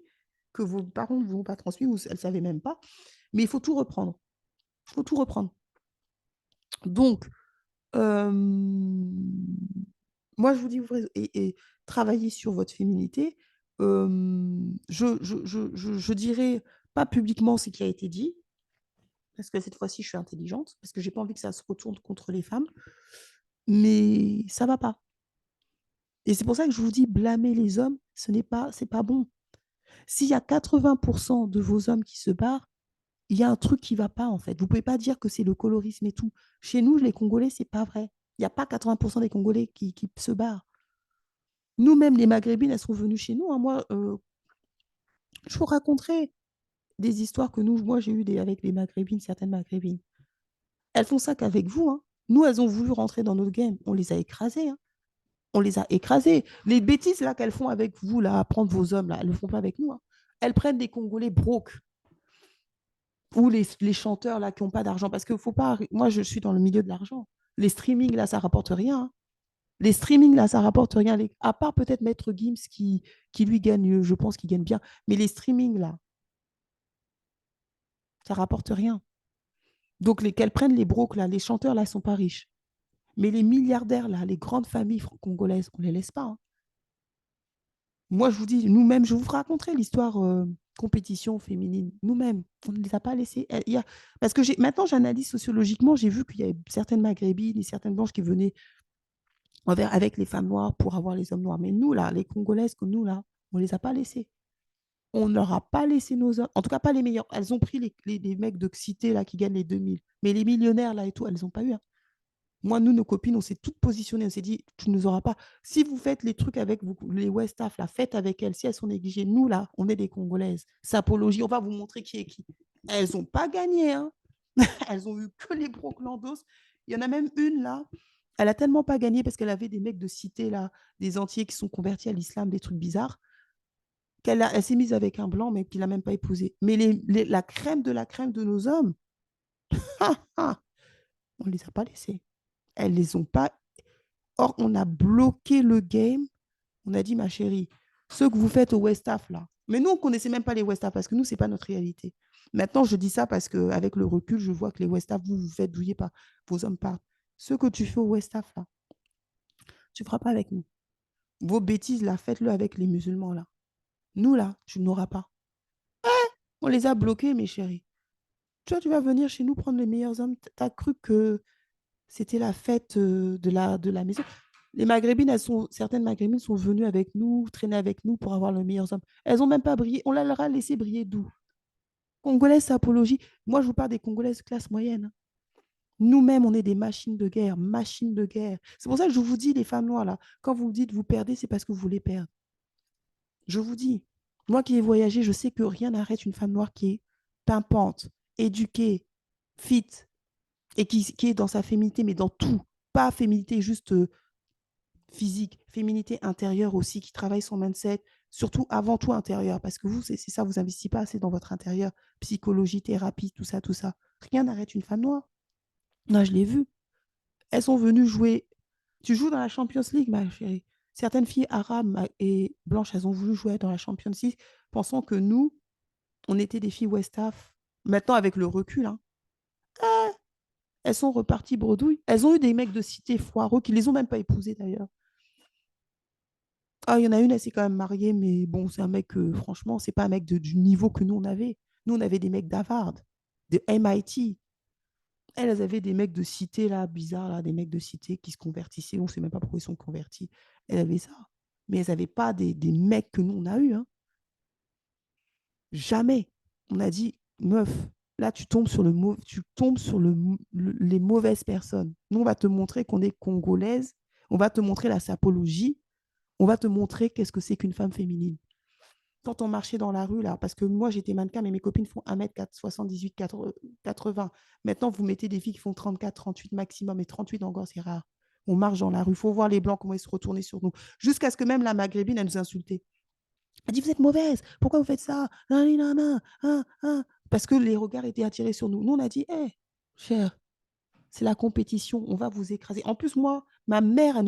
que vos parents ne vous ont pas transmis, ou elle ne savait même pas, mais il faut tout reprendre. Il faut tout reprendre. Donc, euh, moi, je vous dis, et travailler sur votre féminité. Je dirais pas publiquement ce qui a été dit, parce que cette fois-ci, je suis intelligente, parce que j'ai pas envie que ça se retourne contre les femmes, mais ça va pas. Et c'est pour ça que je vous dis, blâmer les hommes, c'est pas bon. S'il y a 80% de vos hommes qui se barrent, il y a un truc qui ne va pas, en fait. Vous ne pouvez pas dire que c'est le colorisme et tout. Chez nous, les Congolais, c'est pas vrai. Il n'y a pas 80% des Congolais qui se barrent. Nous-mêmes, les Maghrébines, elles sont venues chez nous, hein. Moi, je vous raconterai des histoires que moi, j'ai eues avec les Maghrébines, certaines Maghrébines. Elles font ça qu'avec vous, hein. Nous, elles ont voulu rentrer dans notre game. On les a écrasées, hein. On les a écrasées. Les bêtises là qu'elles font avec vous, là, à prendre vos hommes, là, elles ne le font pas avec nous, hein. Elles prennent des Congolais broke ou les chanteurs là qui n'ont pas d'argent. Parce que faut pas. Moi, je suis dans le milieu de l'argent. Les streamings là, ça rapporte rien, hein. Les streamings là, ça rapporte rien. À part peut-être Maître Gims qui lui gagne, je pense qu'il gagne bien. Mais les streamings là, ça rapporte rien. Donc, qu'elles prennent les brocs là, les chanteurs là, ils sont pas riches. Mais les milliardaires là, les grandes familles congolaises, on les laisse pas, hein. Moi, je vous dis, nous-mêmes, je vous raconterai l'histoire compétition féminine. Nous-mêmes, on ne les a pas laissés. Parce que maintenant, j'analyse sociologiquement, j'ai vu qu'il y avait certaines maghrébines et certaines blanches qui venaient avec les femmes noires pour avoir les hommes noirs. Mais nous, là, les Congolaises, comme nous, là, on ne les a pas laissées. On ne leur a pas laissé nos hommes. En tout cas, pas les meilleurs. Elles ont pris les mecs de cité là, qui gagnent les 2000. Mais les millionnaires, là et tout, elles n'ont pas eu, hein. Moi, nous, nos copines, on s'est toutes positionnées. On s'est dit, tu ne nous auras pas. Si vous faites les trucs avec vous, les Westaf, la faites avec elles. Si elles sont négligées, nous, là, on est des Congolaises. Sapologie, on va vous montrer qui est qui. Elles n'ont pas gagné, hein. Elles ont eu que les Broclandos. Il y en a même une, là. Elle a tellement pas gagné parce qu'elle avait des mecs de cité, là, des entiers qui sont convertis à l'islam, des trucs bizarres, elle s'est mise avec un blanc, mais qu'il n'a même pas épousé. Mais la crème de la crème de nos hommes, on ne les a pas laissés. Elles les ont pas. Or, on a bloqué le game. On a dit, ma chérie, ce que vous faites au Westaf, là. Mais nous, on ne connaissait même pas les Westaf parce que nous, ce n'est pas notre réalité. Maintenant, je dis ça parce qu'avec le recul, je vois que les Westaf, vous vous faites douiller par vos hommes partent. Ce que tu fais au Westaf, là, tu ne feras pas avec nous. Vos bêtises, là, faites-le avec les musulmans, là. Nous, là, tu n'auras pas. On les a bloqués, mes chéris. Tu vas venir chez nous prendre les meilleurs hommes. Tu as cru que c'était la fête de la maison. Les Maghrébines, certaines Maghrébines sont venues avec nous, traîner avec nous pour avoir les meilleurs hommes. Elles n'ont même pas brillé. On leur a laissé briller d'où? Congolaises, apologie. Moi, je vous parle des Congolaises classe moyenne, hein. Nous-mêmes, on est des machines de guerre, machines de guerre. C'est pour ça que je vous dis, les femmes noires, là, quand vous dites vous perdez, c'est parce que vous voulez perdre. Je vous dis, moi qui ai voyagé, je sais que rien n'arrête une femme noire qui est pimpante, éduquée, fit, et qui est dans sa féminité, mais dans tout. Pas féminité juste physique, féminité intérieure aussi, qui travaille son mindset, surtout avant tout intérieur, parce que vous, c'est ça, vous investissez pas assez dans votre intérieur, psychologie, thérapie, tout ça, tout ça. Rien n'arrête une femme noire. Non, je l'ai vu. Elles sont venues jouer. Tu joues dans la Champions League, ma chérie. Certaines filles arabes et blanches, elles ont voulu jouer dans la Champions League, pensant que nous, on était des filles Westaf. Maintenant, avec le recul, hein, elles sont reparties bredouilles. Elles ont eu des mecs de cité foireux qui les ont même pas épousées d'ailleurs. Ah, il y en a une, elle s'est quand même mariée, mais bon, c'est un mec, franchement, c'est pas un mec du niveau que nous, on avait. Nous, on avait des mecs d'Harvard, de MIT. Elles avaient des mecs de cité, là, bizarres, là, des mecs de cité qui se convertissaient. On ne sait même pas pourquoi ils sont convertis. Elles avaient ça. Mais elles n'avaient pas des mecs que nous, on a eu, hein. Jamais. On a dit, meuf, là, tu tombes sur les mauvaises personnes. Nous, on va te montrer qu'on est congolaise. On va te montrer la sapologie. On va te montrer qu'est-ce que c'est qu'une femme féminine. Quand on marchait dans la rue, là, parce que moi, j'étais mannequin, mais mes copines font 1m78, 80. Maintenant, vous mettez des filles qui font 34, 38 maximum, et 38 encore, c'est rare. On marche dans la rue, il faut voir les Blancs, comment ils se retournaient sur nous. Jusqu'à ce que même la Maghrébine, elle nous insultait. Elle dit, vous êtes mauvaise, pourquoi vous faites ça? Parce que les regards étaient attirés sur nous. Nous, on a dit, hé, hey, cher, c'est la compétition, on va vous écraser. En plus, moi, ma mère,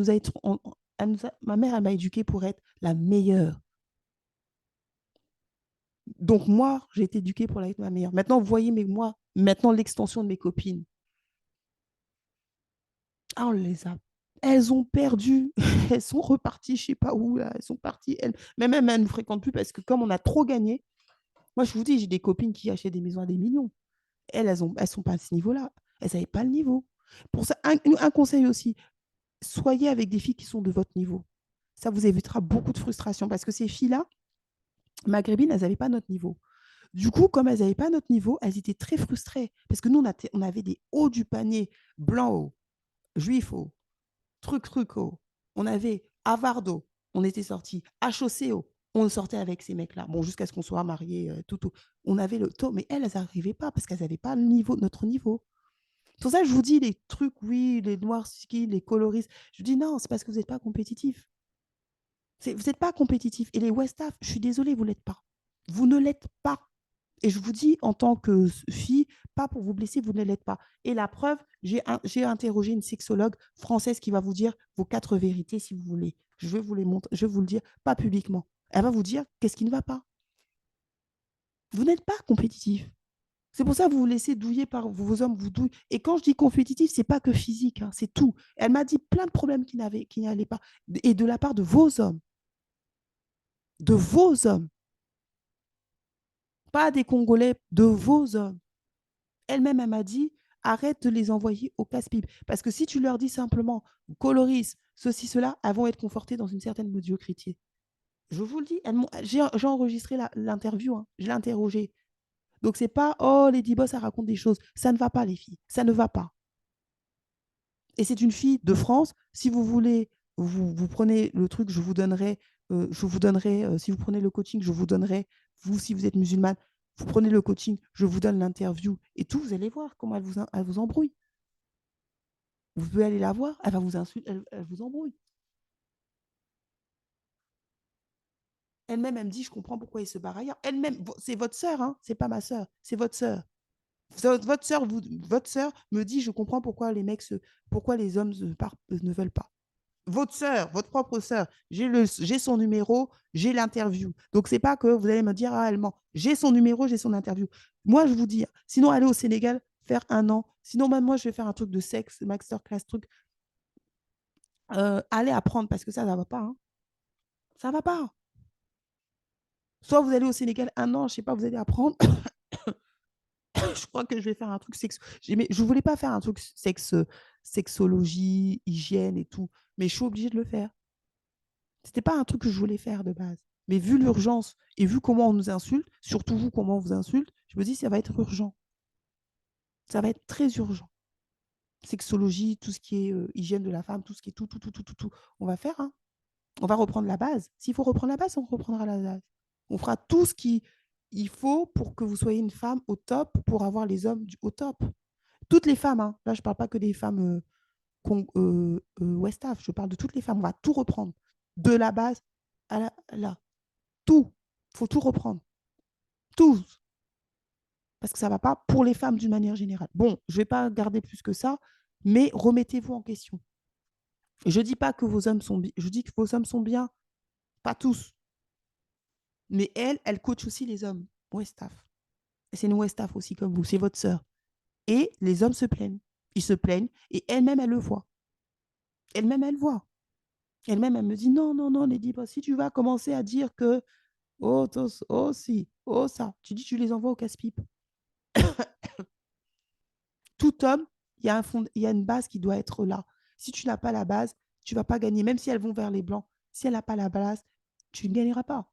ma mère, elle m'a éduquée pour être la meilleure. Donc, moi, j'ai été éduquée pour être ma meilleure. Maintenant, vous voyez, mais moi, maintenant, l'extension de mes copines. Ah, on les a. Elles ont perdu. Elles sont reparties, je ne sais pas où, là. Elles sont parties. Même elles ne nous fréquentent plus parce que comme on a trop gagné, moi, je vous dis, j'ai des copines qui achètent des maisons à des millions. Elles sont pas à ce niveau-là. Elles n'avaient pas le niveau. Pour ça, un conseil aussi, soyez avec des filles qui sont de votre niveau. Ça vous évitera beaucoup de frustration parce que ces filles-là, maghrébines, elles n'avaient pas notre niveau. Du coup, comme elles n'avaient pas notre niveau, elles étaient très frustrées. Parce que nous, on avait des hauts du panier, blancs hauts, juifs hauts, truc hauts. On avait Avardo, on était sortis, HOC haut. On sortait avec ces mecs-là. Bon, jusqu'à ce qu'on soit mariés, tout. On avait le taux, mais elles n'arrivaient pas parce qu'elles n'avaient pas le niveau, notre niveau. C'est pour ça que je vous dis les trucs, oui, les noirs skis, les coloristes. Je dis non, c'est parce que vous n'êtes pas compétitifs. Vous n'êtes pas compétitifs. Et les Westaf, je suis désolée, vous ne l'êtes pas. Vous ne l'êtes pas. Et je vous dis, en tant que fille, pas pour vous blesser, vous ne l'êtes pas. Et la preuve, j'ai interrogé une sexologue française qui va vous dire vos 4 vérités si vous voulez. Je vais vous les montrer, je vais vous le dire, pas publiquement. Elle va vous dire qu'est-ce qui ne va pas. Vous n'êtes pas compétitif. C'est pour ça que vous vous laissez douiller par vos hommes, vous douillent. Et quand je dis compétitif, c'est pas que physique, hein, c'est tout. Elle m'a dit plein de problèmes qui n'allaient pas. Et de la part de vos hommes. De vos hommes. Pas des Congolais, de vos hommes. Elle-même, elle m'a dit, arrête de les envoyer au casse-pipe. Parce que si tu leur dis simplement, coloris, ceci, cela, elles vont être confortées dans une certaine médiocrité. Je vous le dis, j'ai enregistré l'interview, hein, je l'ai interrogée. Donc, c'est pas, oh, Lady Boss, elle raconte des choses. Ça ne va pas, les filles. Ça ne va pas. Et c'est une fille de France. Si vous voulez, vous prenez le truc, si vous prenez le coaching, je vous donnerai, vous, si vous êtes musulmane, vous prenez le coaching, je vous donne l'interview et tout, vous allez voir comment elle vous embrouille. Vous pouvez aller la voir, elle va vous insulter, elle vous embrouille. Elle-même, elle me dit, je comprends pourquoi il se barre ailleurs. Elle-même, c'est votre sœur, hein, c'est pas ma sœur, c'est votre sœur. Votre sœur me dit, je comprends pourquoi pourquoi les hommes ne veulent pas. Votre sœur, votre propre sœur, j'ai son numéro, j'ai l'interview. Donc, c'est pas que vous allez me dire, ah, elle ment. J'ai son numéro, j'ai son interview. Moi, je vous dis, sinon, aller au Sénégal, faire 1 an. Sinon, même moi, je vais faire un truc de sexe, masterclass, truc. allez apprendre parce que ça ne va pas. Hein. Ça ne va pas. Soit vous allez au Sénégal 1 an, je ne sais pas, vous allez apprendre. Je crois que je vais faire un truc sexe. Je ne voulais pas faire un truc sexologie, hygiène et tout, mais je suis obligée de le faire. C'était pas un truc que je voulais faire de base. Mais vu l'urgence et vu comment on nous insulte, surtout vous, comment on vous insulte, je me dis ça va être urgent. Ça va être très urgent. Sexologie, tout ce qui est hygiène de la femme, tout ce qui est tout. On va faire, hein. On va reprendre la base. S'il faut reprendre la base, on reprendra la base. On fera tout ce qu'il faut pour que vous soyez une femme au top, pour avoir les hommes au top. Toutes les femmes, hein. Là, je ne parle pas que des femmes West Af, je parle de toutes les femmes. On va tout reprendre. De la base à là. Tout. Il faut tout reprendre. Tout. Parce que ça ne va pas pour les femmes d'une manière générale. Bon, je ne vais pas garder plus que ça, mais remettez-vous en question. Je ne dis pas que vos hommes sont bien. Je dis que vos hommes sont bien. Pas tous. Mais elle coach aussi les hommes. Westaf. C'est une Westaf aussi comme vous. C'est votre sœur. Et les hommes se plaignent. Ils se plaignent et elle-même, elle le voit. Elle-même, elle voit. Elle-même, elle me dit non, non, non, Lady Boss, si tu vas commencer à dire que oh, tos, oh, si, oh, ça, tu dis tu les envoies au casse-pipe. Tout homme, il y a une base qui doit être là. Si tu n'as pas la base, tu ne vas pas gagner. Même si elles vont vers les blancs, si elle n'a pas la base, tu ne gagneras pas.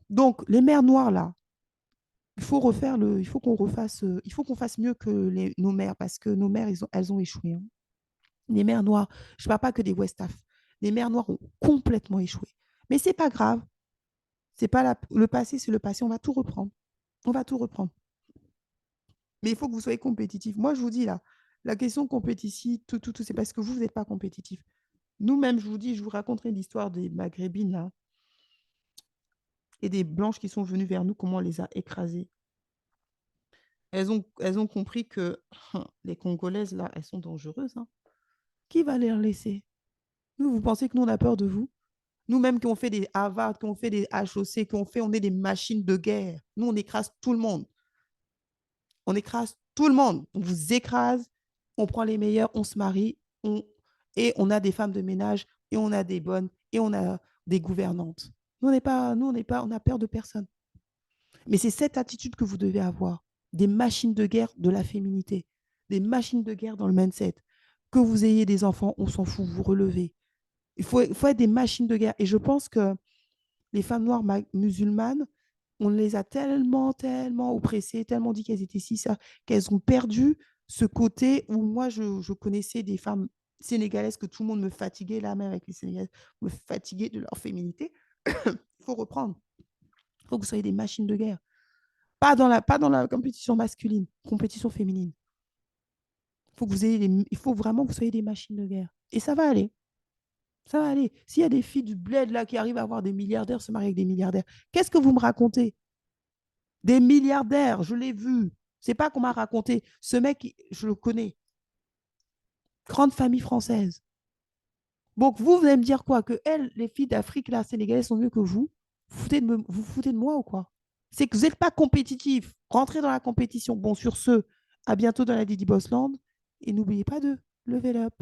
Donc, les mères noires, là, il faut qu'on refasse, il faut qu'on fasse mieux que nos mères parce que nos mères, elles ont échoué. Hein. Les mères noires, je ne parle pas que des West Af. Les mères noires ont complètement échoué. Mais c'est pas grave. C'est pas le passé, c'est le passé. On va tout reprendre. On va tout reprendre. Mais il faut que vous soyez compétitif. Moi, je vous dis là, la question compétitive, tout, c'est parce que vous n'êtes pas compétitif. Nous-mêmes, je vous dis, je vous raconterai l'histoire des Maghrébines là, et des Blanches qui sont venues vers nous, comment on les a écrasées. Elles ont compris que les Congolaises, là, elles sont dangereuses. Hein. Qui va les laisser? Vous pensez que nous, on a peur de vous? Nous-mêmes qui ont fait des Harvard, qui ont fait des HOC, on est des machines de guerre. Nous, on écrase tout le monde. On écrase tout le monde. On vous écrase, on prend les meilleurs, on se marie, et on a des femmes de ménage, et on a des bonnes, et on a des gouvernantes. On a peur de personne. Mais c'est cette attitude que vous devez avoir. Des machines de guerre de la féminité, des machines de guerre dans le mindset. Que vous ayez des enfants, on s'en fout, vous relevez. Il faut être des machines de guerre. Et je pense que les femmes noires musulmanes, on les a tellement oppressées, tellement dit qu'elles étaient si ça, qu'elles ont perdu ce côté où moi, je connaissais des femmes sénégalaises que tout le monde me fatiguait, là même avec les Sénégalaises, me fatiguait de leur féminité. Il faut reprendre. Il faut que vous soyez des machines de guerre. Pas dans la compétition masculine, compétition féminine. Il faut vraiment que vous soyez des machines de guerre. Et ça va aller. Ça va aller. S'il y a des filles du bled là qui arrivent à avoir des milliardaires, se marier avec des milliardaires, qu'est-ce que vous me racontez? Des milliardaires, je l'ai vu. C'est pas qu'on m'a raconté. Ce mec, je le connais. Grande famille française. Donc vous allez me dire quoi? Que elles, les filles d'Afrique, là, sénégalaises, sont mieux que vous? Vous foutez de moi ou quoi? C'est que vous n'êtes pas compétitif. Rentrez dans la compétition. Bon, sur ce, à bientôt dans la Didi Bossland. Et n'oubliez pas de lever up.